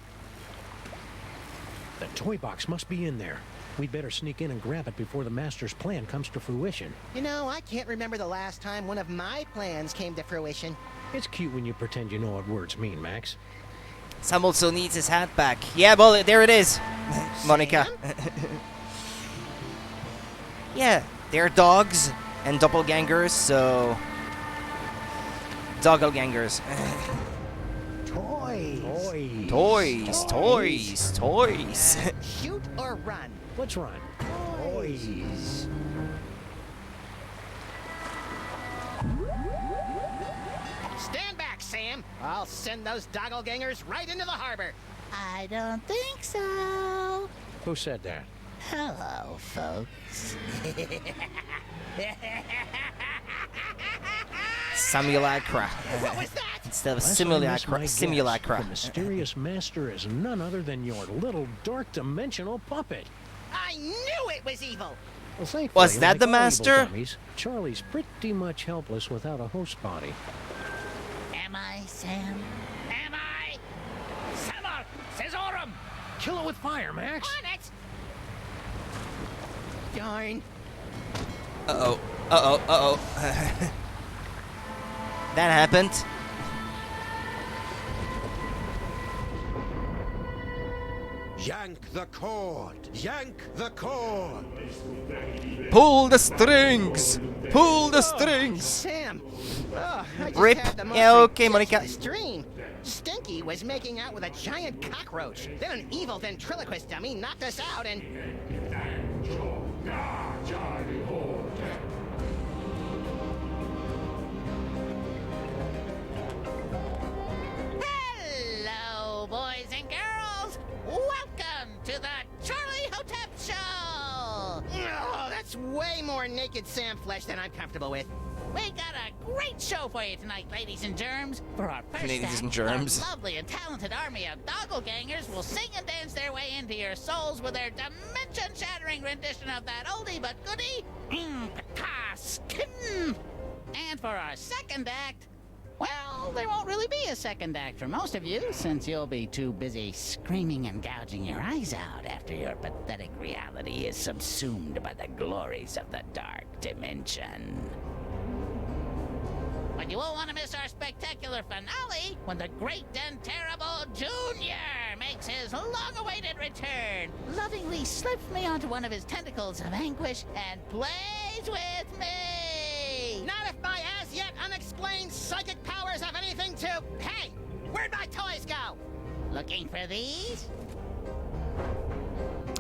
The toy box must be in there. We'd better sneak in and grab it before the master's plan comes to fruition. You know, I can't remember the last time one of my plans came to fruition. It's cute when you pretend you know what words mean, Max. Sam also needs his hat back. Yeah, well, there it is. Monica. Yeah, they're dogs and doppelgangers, so... Doppelgangers. Toys. Shoot or run? Let's run. Toys. Stand back, Sam. I'll send those doppelgangers right into the harbor. I don't think so. Who said that? Hello, folks. Simulacra. What was that? Instead of Unless I missed my simulacra. guess, the mysterious master is none other than your little dark dimensional puppet. I knew it was evil. Well, thankfully, Was that like the all evil master? dummies, Charlie's pretty much helpless without a host body. Am I, Sam? Am I? Samar! Caesarum! Kill it with fire, Max. On it! Darn. Uh-oh. That happened. Yank the cord! Yank the cord! Pull the strings! Pull the strings! Sam! Oh, I just Rip. had the most Yeah, okay, Monica. ridiculous dream. Stinky was making out with a giant cockroach. Then an evil ventriloquist dummy knocked us out and... Hello, boys and girls. Welcome to the Charlie Hotep Show. Oh, that's way more naked Sam flesh than I'm comfortable with. We got a great show for you tonight, ladies and germs. For our first Ladies act, and germs. our lovely and talented army of doppelgangers will sing and dance their way into your souls with their dimension-shattering rendition of that oldie but goodie, Skin. And for our second act, well, there won't really be a second act for most of you, since you'll be too busy screaming and gouging your eyes out after your pathetic reality is subsumed by the glories of the dark dimension. But you won't want to miss our spectacular finale when the great and terrible Junior makes his long-awaited return, lovingly slips me onto one of his tentacles of anguish and plays with me. Not if my as-yet unexplained psychic powers have anything to... Hey! Where'd my toys go? Looking for these?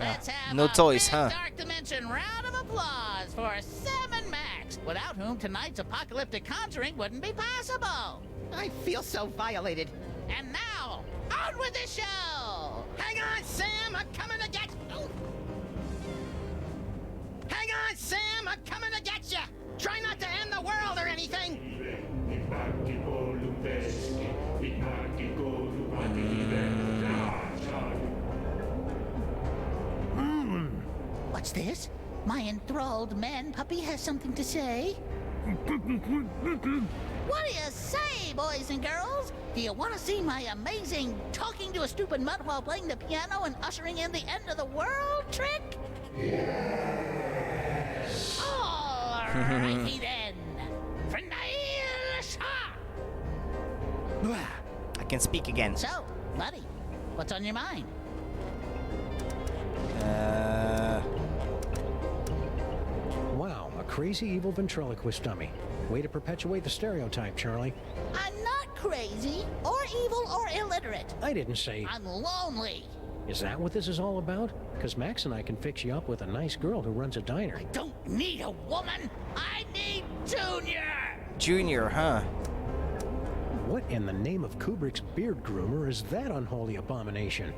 Let's have no a toys, big huh? Dark Dimension round of applause for Sam and Max, without whom tonight's apocalyptic conjuring wouldn't be possible. I feel so violated. And now, on with the show! Hang on, Sam! I'm coming to get... Oh. Hang on, Sam! I'm coming to get you! Try not to end the world or anything! What's this? My enthralled man puppy has something to say. What do you say, boys and girls? Do you want to see my amazing talking to a stupid mutt while playing the piano and ushering in the end of the world trick? Yes. Oh, Righty then. Fernail Shah. I can speak again. So, buddy, what's on your mind? Wow, a crazy evil ventriloquist dummy. Way to perpetuate the stereotype, Charlie. I'm not crazy, or evil, or illiterate. I didn't say... I'm lonely. Is that what this is all about? Because Max and I can fix you up with a nice girl who runs a diner. I don't need a woman. I need Junior. Junior, huh? What in the name of Kubrick's beard groomer is that unholy abomination?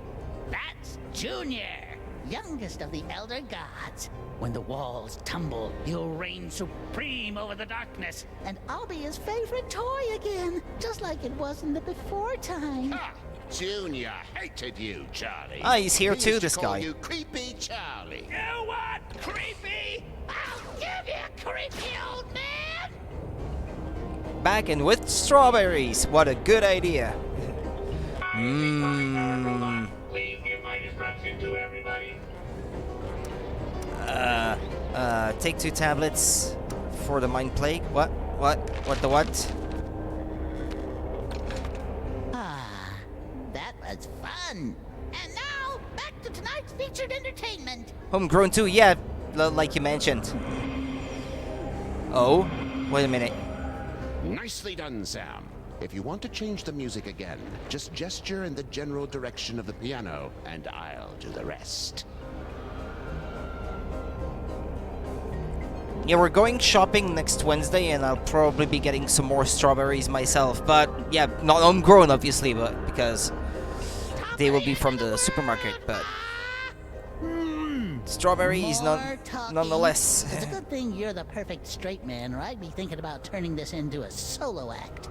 That's Junior, youngest of the Elder Gods. When the walls tumble, he'll reign supreme over the darkness, and I'll be his favorite toy again, just like it was in the before time. Ha! Junior hated you, Charlie. Ah, he's here He too, used to this call guy. you Creepy Charlie. You what? Creepy? I'll give you a creepy old man! Back and with strawberries. What a good idea. Mmm. Please give my instruction to everybody. Take 2 tablets for the mind plague. What? What the what? Ah, that was fun. And now, back to tonight's featured entertainment. Homegrown too, yeah, like you mentioned. Oh, wait a minute. Nicely done, Sam. If you want to change the music again, just gesture in the general direction of the piano, and I'll do the rest. Yeah, we're going shopping next Wednesday, and I'll probably be getting some more strawberries myself. But yeah, not homegrown, obviously, but because they will be from the supermarket. But strawberries, nonetheless. It's a good thing you're the perfect straight man, or I'd be thinking about turning this into a solo act.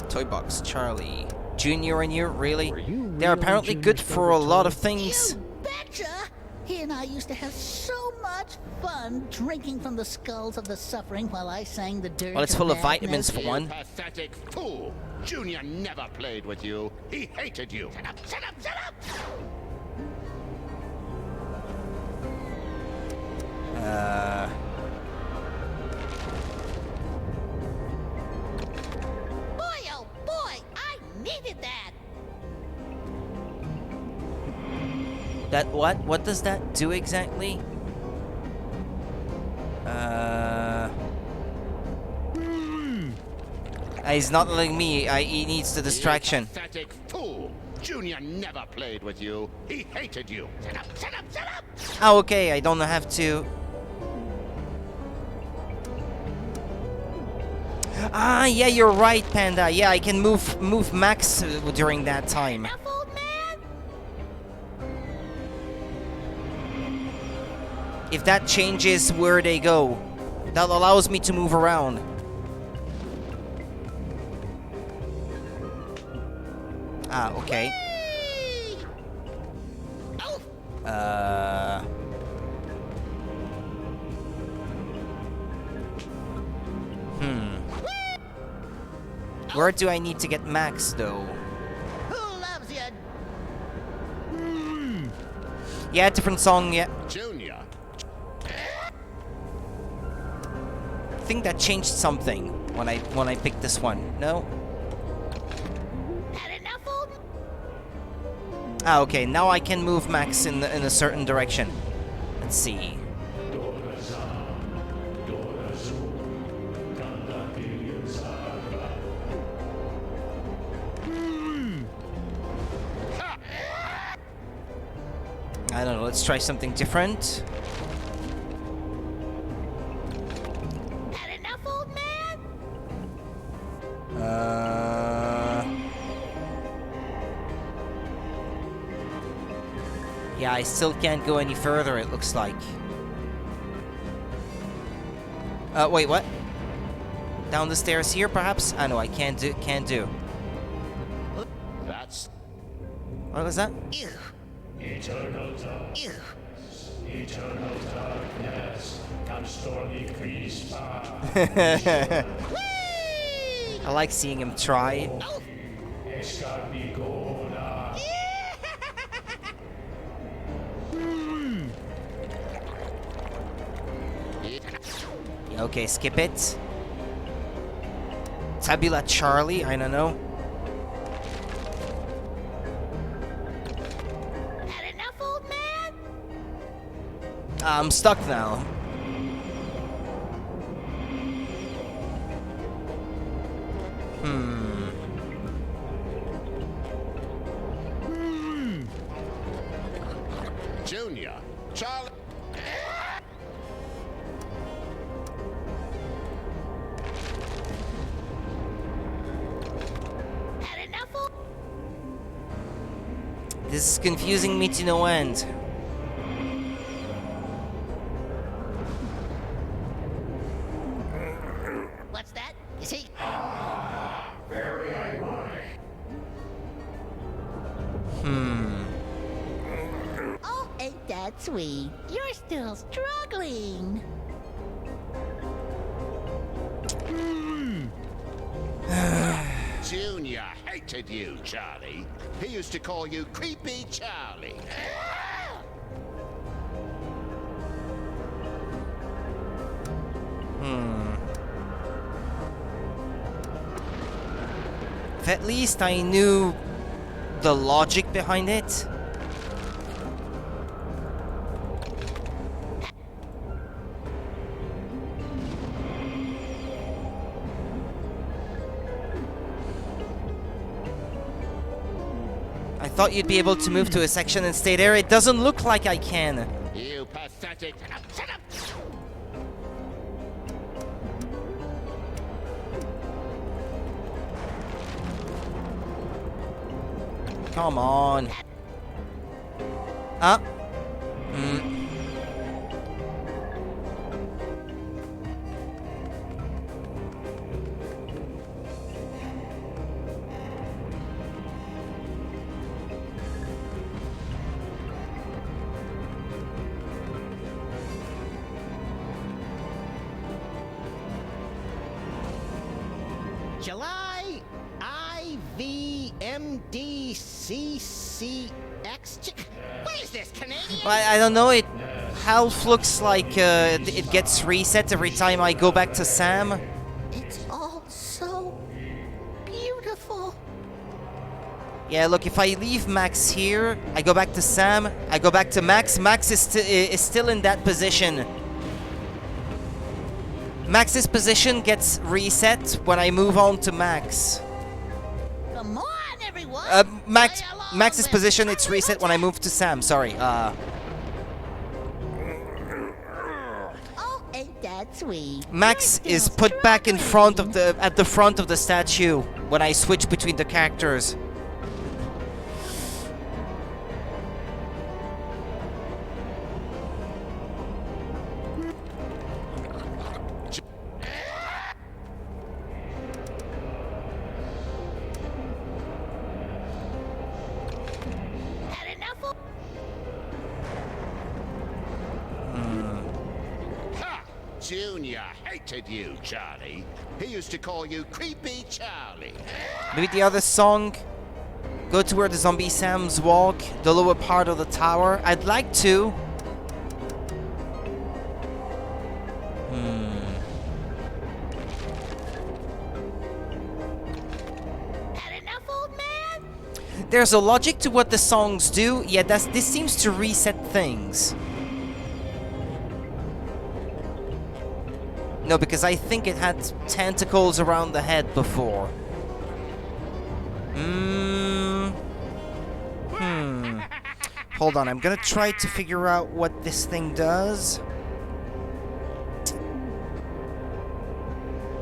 Toy box, Charlie. Junior and you, really? You They're really apparently Junior's good for a favorite lot toy? of things. You betcha! He and I used to have so much fun drinking from the skulls of the suffering while I sang the dirge. Well, it's full of madness. vitamins for You one. pathetic fool! Junior never played with you. He hated you. Shut up, shut up, shut up! Boy, oh boy, I needed that! That what? What does that do exactly? He's not letting me. He needs the distraction. You pathetic fool! Junior never played with you. He hated you. Shut up, shut up, shut up! Oh, okay. I don't have to. Ah, yeah, you're right, Panda. Yeah, I can move Max during that time. Enough, old man? If that changes where they go, that allows me to move around. Ah, okay. Whee! Oh, Where do I need to get Max, though? who loves you? Yeah, different song, yeah. Junior. I think that changed something when I picked this one. No? Had enough, old man? Ah, okay. Now I can move Max in a certain direction. Let's see. I don't know. Let's try something different. Had enough, old man? Yeah, I still can't go any further, it looks like. Wait, what? Down the stairs here, perhaps? I know, I can't do. That's... What was that? Ew. Eternal darkness. Ew. Eternal darkness. Comes stormy crispa. Whee! I like seeing him try. Oh, Escarpicona. Okay, skip it. Tabula Charlie, I don't know. Had enough, old man? I'm stuck now. Junior, Charlie. Had enough, old... This is confusing me to no end. What's that? You see? Very ironic. Oh, ain't that sweet? You're still struggling. Junior hated you, Charlie. He used to call you Creepy Charlie. If at least I knew the logic behind it. I thought you'd be able to move to a section and stay there. It doesn't look like I can. You pathetic. Shut up! Come on. Huh? July IVMDCCX. What is this, Canadian? I don't know. It half looks like it gets reset every time I go back to Sam. It's all so beautiful. Yeah, look, if I leave Max here, I go back to Sam, I go back to Max. Max is still in that position. Max's position gets reset when I move on to Max. Come on, everyone. Max's position, it's reset when I move to Sam. Sorry. Oh, ain't that sweet? Max is put back in front of at the front of the statue when I switch between the characters. Junior hated you, Charlie. He used to call you Creepy Charlie. Maybe the other song. Go to where the zombie Sams walk, the lower part of the tower. I'd like to. Had enough, old man? There's a logic to what the songs do. Yeah, this seems to reset things. No, because I think it had tentacles around the head before. Hold on, I'm gonna try to figure out what this thing does.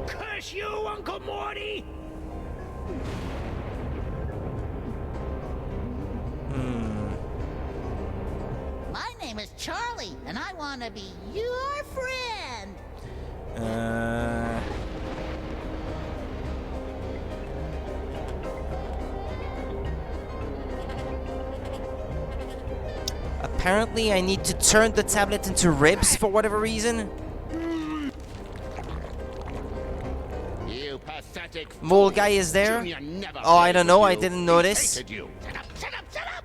Curse you, Uncle Morty! My name is Charlie, and I want to be your friend. Apparently I need to turn the tablet into ribs for whatever reason. You pathetic. Mole guy is there? Junior never Oh, I don't know, I played with you. didn't He notice. hated you. Shut up, shut up, shut up!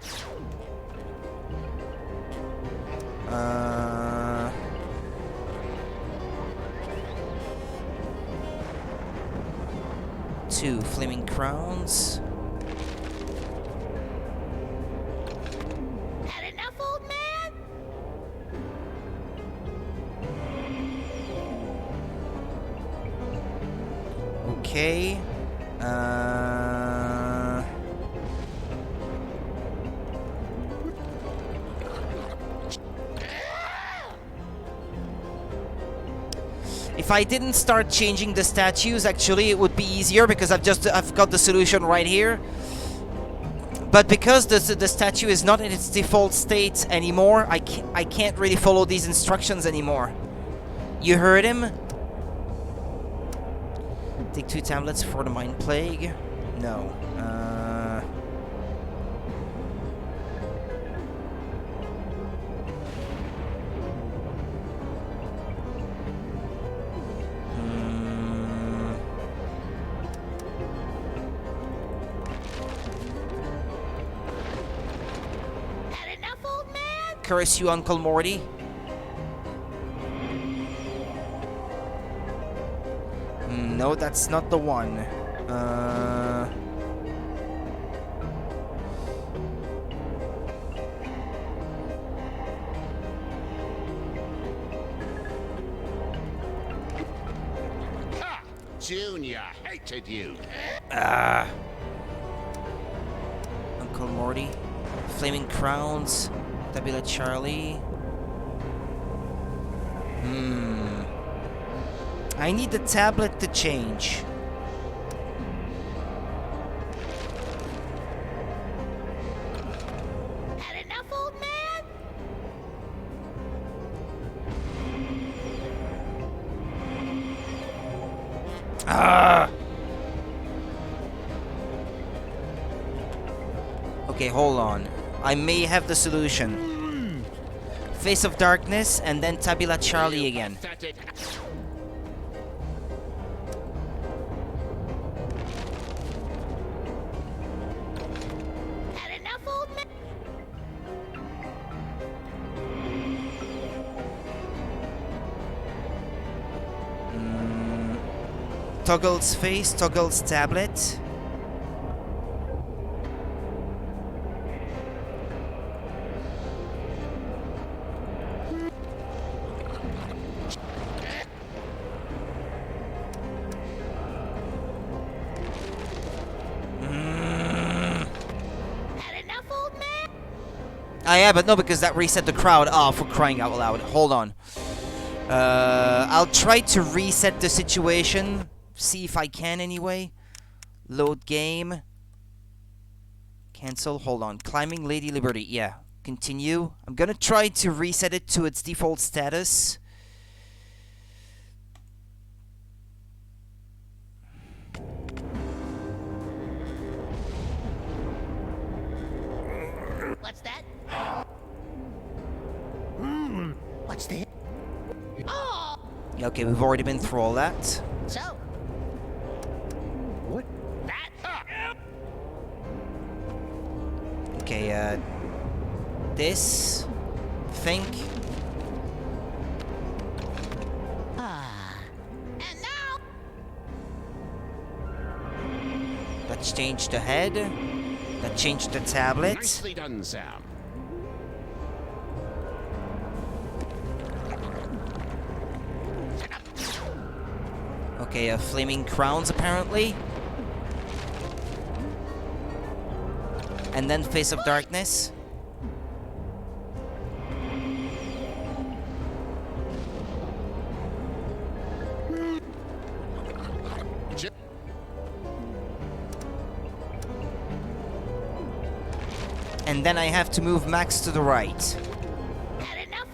2 flaming crowns. Had enough, old man? Okay. If I didn't start changing the statues, actually, it would be easier because I've got the solution right here. But because the statue is not in its default state anymore, I can't really follow these instructions anymore. You heard him? Take 2 tablets for the Mind Plague. No. Had enough, old man? Curse you, Uncle Morty. No, that's not the one. Ha! Junior hated you. Uncle Morty. Flaming Crowns. Tabula Charlie. I need the tablet to change. Had enough, old man? Okay, hold on. I may have the solution. Face of Darkness and then Tabula Charlie again. Pathetic. Had enough, old man? Toggle's face, Toggle's tablet. Had enough, old man? Yeah, but no, because that reset the crowd. Oh, for crying out loud. Hold on. I'll try to reset the situation. See if I can anyway. Load game. Cancel. Hold on. Climbing Lady Liberty. Yeah. Continue. I'm gonna try to reset it to its default status. What's that? What's that? Oh! Yeah, okay, we've already been through all that. So? What? That? Okay, this. Think. And now? That's changed the head. That changed the tablet. Nicely done, Sam. Okay, flaming crowns apparently. And then Face of Darkness. And then I have to move Max to the right. Had enough?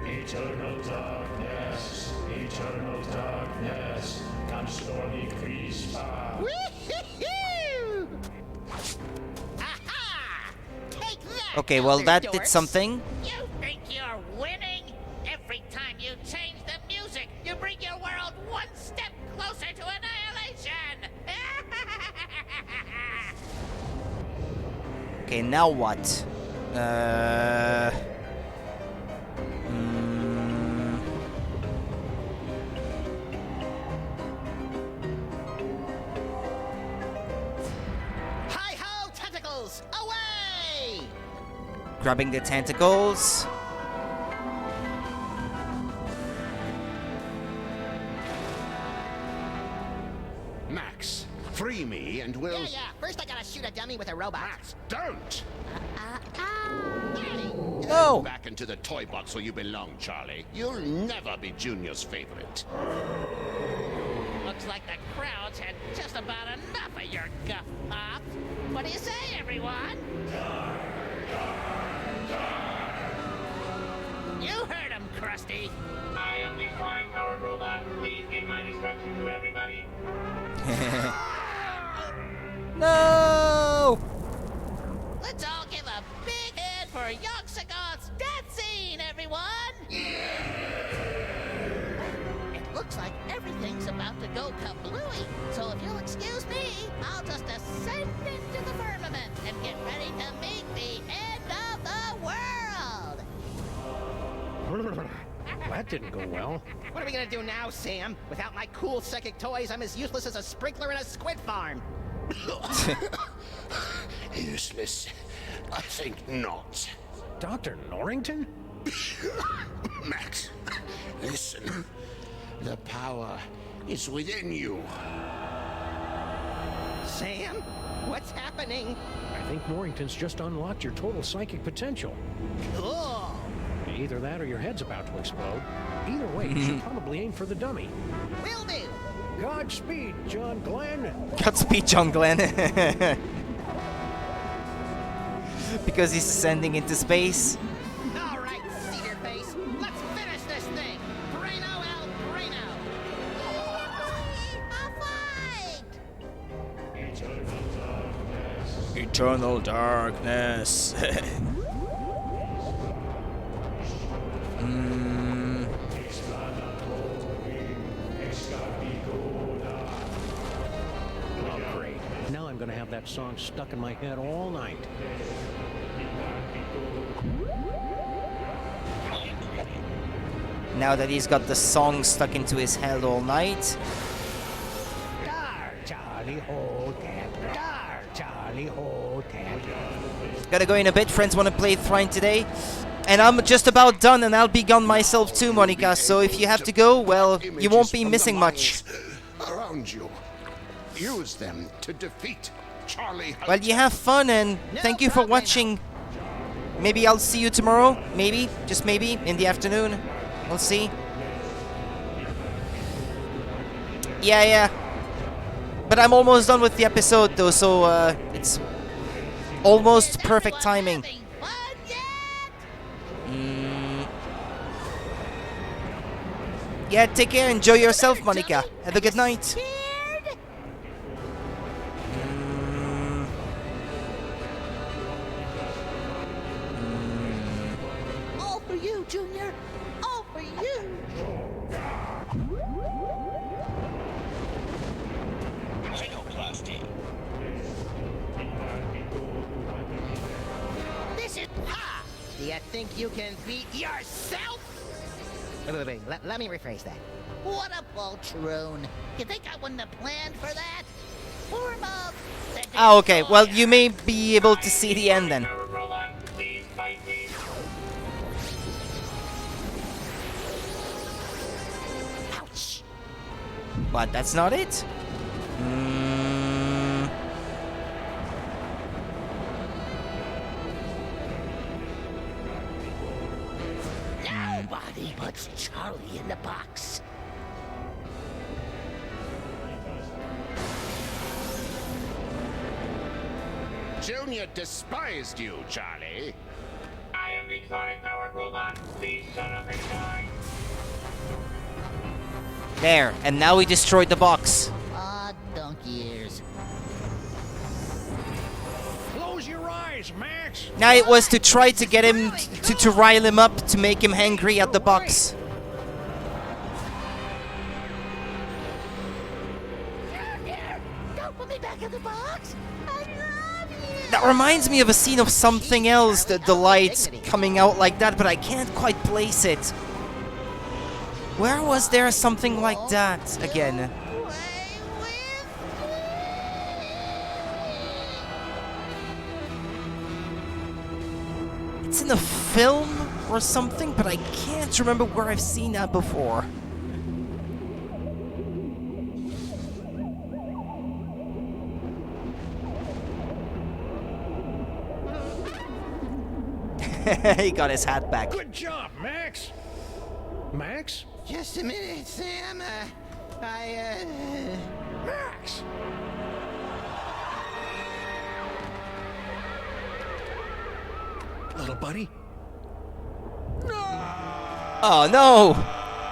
Eternal darkness, eternal darkness, come stormy crispa. Woo-hoo-hoo! Aha! Take that! Okay, well Elder that dorks. did something. You think you're winning? Every time you change the music, you bring your world one step closer to annihilation! Okay, now what? Grabbing the tentacles. Max, free me and we'll... Yeah. First I gotta shoot a dummy with a robot. Max, don't! No! Back into the toy box where you belong, Charlie. You'll never be Junior's favorite. Looks like the crowd's had just about enough of your guff pop. What do you say, everyone? You heard him, Krusty. I am the flying powered robot. Please give my instructions to everybody. No! Let's all give a big hand for Young Sagoth's death scene, everyone! It looks like everything's about to go kablooey, so if you'll excuse me, I'll just ascend into the firmament and get ready to meet the end of the world! That didn't go well. What are we gonna do now, Sam? Without my cool psychic toys, I'm as useless as a sprinkler in a squid farm. Useless? I think not. Dr. Norrington? Max, listen. The power is within you. Sam? What's happening? I think Norrington's just unlocked your total psychic potential. Cool. Either that or your head's about to explode. Either way, you should probably aim for the dummy. Will do. Godspeed, John Glenn. Godspeed, John Glenn. Because he's ascending into space. All right, Cedar Face. Let's finish this thing. Braino El Braino. A fight! Eternal darkness. Oh, great. Now I'm gonna have that song stuck in my head all night. Now that he's got the song stuck into his head all night. Dar, Charlie, hold that. Dar, Charlie, hold that. Gotta go in a bit. Friends want to play Thrine today. And I'm just about done, and I'll be gone myself too, Monica. So if you have to go, well, you won't be missing much. Around you. Use them to defeat Charlie. Well, you have fun, and thank you for watching. Maybe I'll see you tomorrow. Maybe, just maybe, in the afternoon. We'll see. Yeah. But I'm almost done with the episode, though, so it's almost perfect timing. Yeah, take care. Enjoy yourself, Monica. Have a good night. All for you, Junior. All for you. This is... Ha! Do you think you can beat yourself? Wait. Let me rephrase that. What a poltroon. You think I wouldn't have planned for that? Form of the Ah, okay. Well, you may be able to see the end then. Robot, please fight me. Ouch. But that's not it. Nobody puts Charlie in the box. Junior despised you, Charlie. I am the sonic powered robot. Please shut up and die. There. And now we destroyed the box. Aw, donkey ears. Close your eyes, Max. Now it was to try to get him to rile him up to make him angry at the box. Junior, don't put me back in the box. I love you. That reminds me of a scene of something else, the lights coming out like that, but I can't quite place it. Where was there something like that again? it's in a film or something, but I can't remember where I've seen that before. He got his hat back. Good job, Max. Max? Just a minute, Sam. Max! Little buddy? Oh no!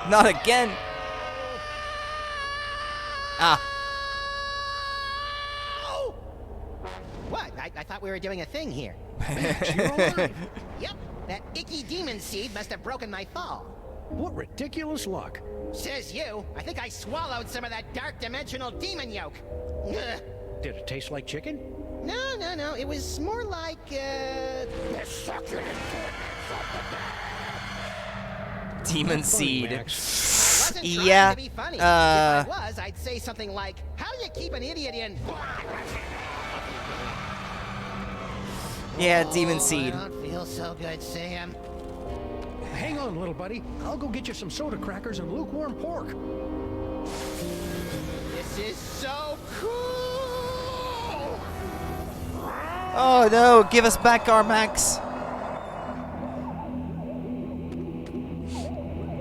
Not again! Ah. What? I thought we were doing a thing here. Max, you're alive. Yep, that icky demon seed must have broken my fall. What ridiculous luck. Says you. I think I swallowed some of that dark dimensional demon yolk. Ugh. Did it taste like chicken? No. It was more like, Demon Funny, seed. Max. wasn't trying Yeah. to be funny. If I was, I'd say something like, how do you keep an idiot in... Yeah, demon seed. I don't feel so good, Sam. Hang on, little buddy. I'll go get you some soda crackers and lukewarm pork. This is so cool! Oh no, give us back our Max.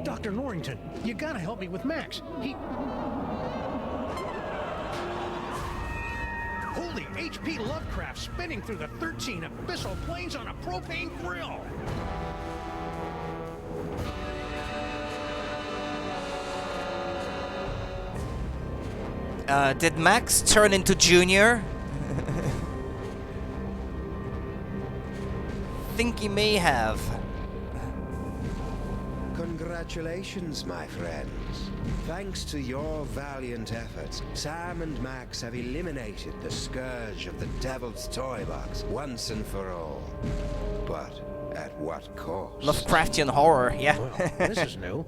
Dr. Norrington, you gotta help me with Max. Holy H.P. Lovecraft spinning through the 13 abyssal planes on a propane grill. Did Max turn into Junior? Think he may have. Congratulations, my friends. Thanks to your valiant efforts, Sam and Max have eliminated the scourge of the Devil's Toy Box once and for all. But at what cost? Lovecraftian horror, yeah. Well, this is new.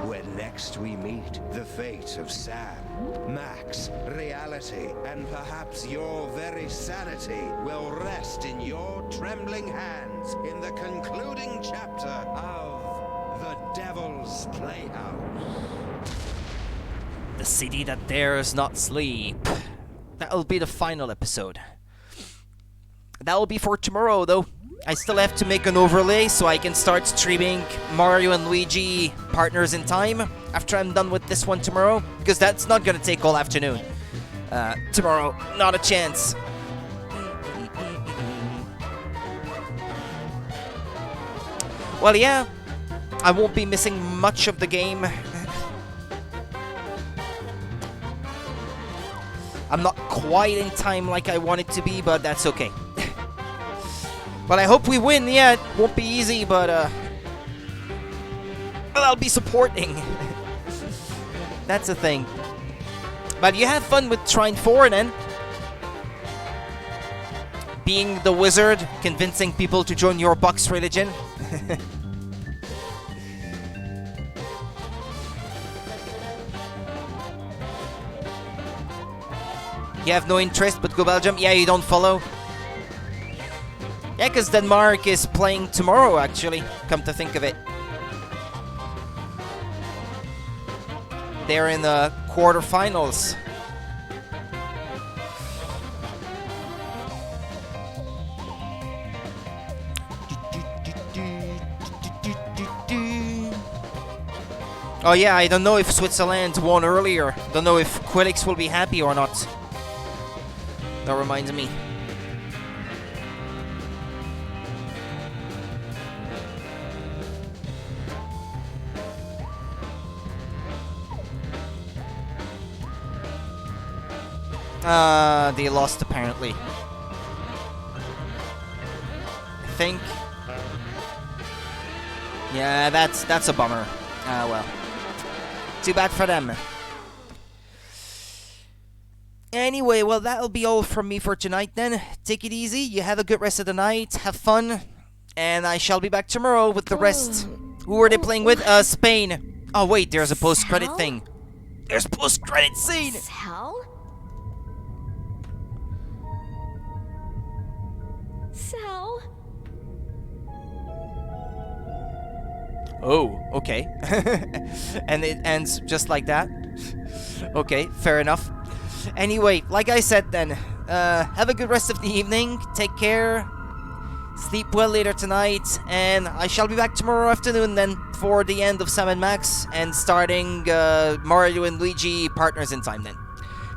When next we meet, the fate of Sam, Max, reality, and perhaps your very sanity will rest in your trembling hands in the concluding chapter of The Devil's Playhouse. The city that dares not sleep. That'll be the final episode. That'll be for tomorrow, though. I still have to make an overlay so I can start streaming Mario and Luigi Partners in Time after I'm done with this one tomorrow, because that's not gonna take all afternoon. Tomorrow, not a chance. Well, yeah, I won't be missing much of the game. I'm not quite in time like I want it to be, but that's okay. But I hope we win. Yeah, it won't be easy, but well, I'll be supporting. That's the thing. But you have fun with Trine 4 then. Being the wizard, convincing people to join your box religion. You have no interest but go Belgium? Yeah, you don't follow? Yeah, because Denmark is playing tomorrow, actually, come to think of it. They're in the quarterfinals. Oh yeah, I don't know if Switzerland won earlier. Don't know if Quilix will be happy or not. That reminds me. They lost apparently. I think. Yeah, that's a bummer. Well. Too bad for them. Anyway, well, that'll be all from me for tonight then. Take it easy, you have a good rest of the night, have fun, and I shall be back tomorrow with the rest. Who are they playing with? Spain. Oh wait, there's a post-credit thing. There's a post-credit scene! Sal? Sal? Oh, okay. And it ends just like that? Okay, fair enough. Anyway, like I said then, have a good rest of the evening. Take care. Sleep well later tonight. And I shall be back tomorrow afternoon then for the end of Sam & Max and starting Mario and Luigi Partners in Time then.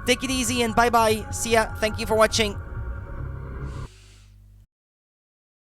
Take it easy and bye-bye. See ya. Thank you for watching.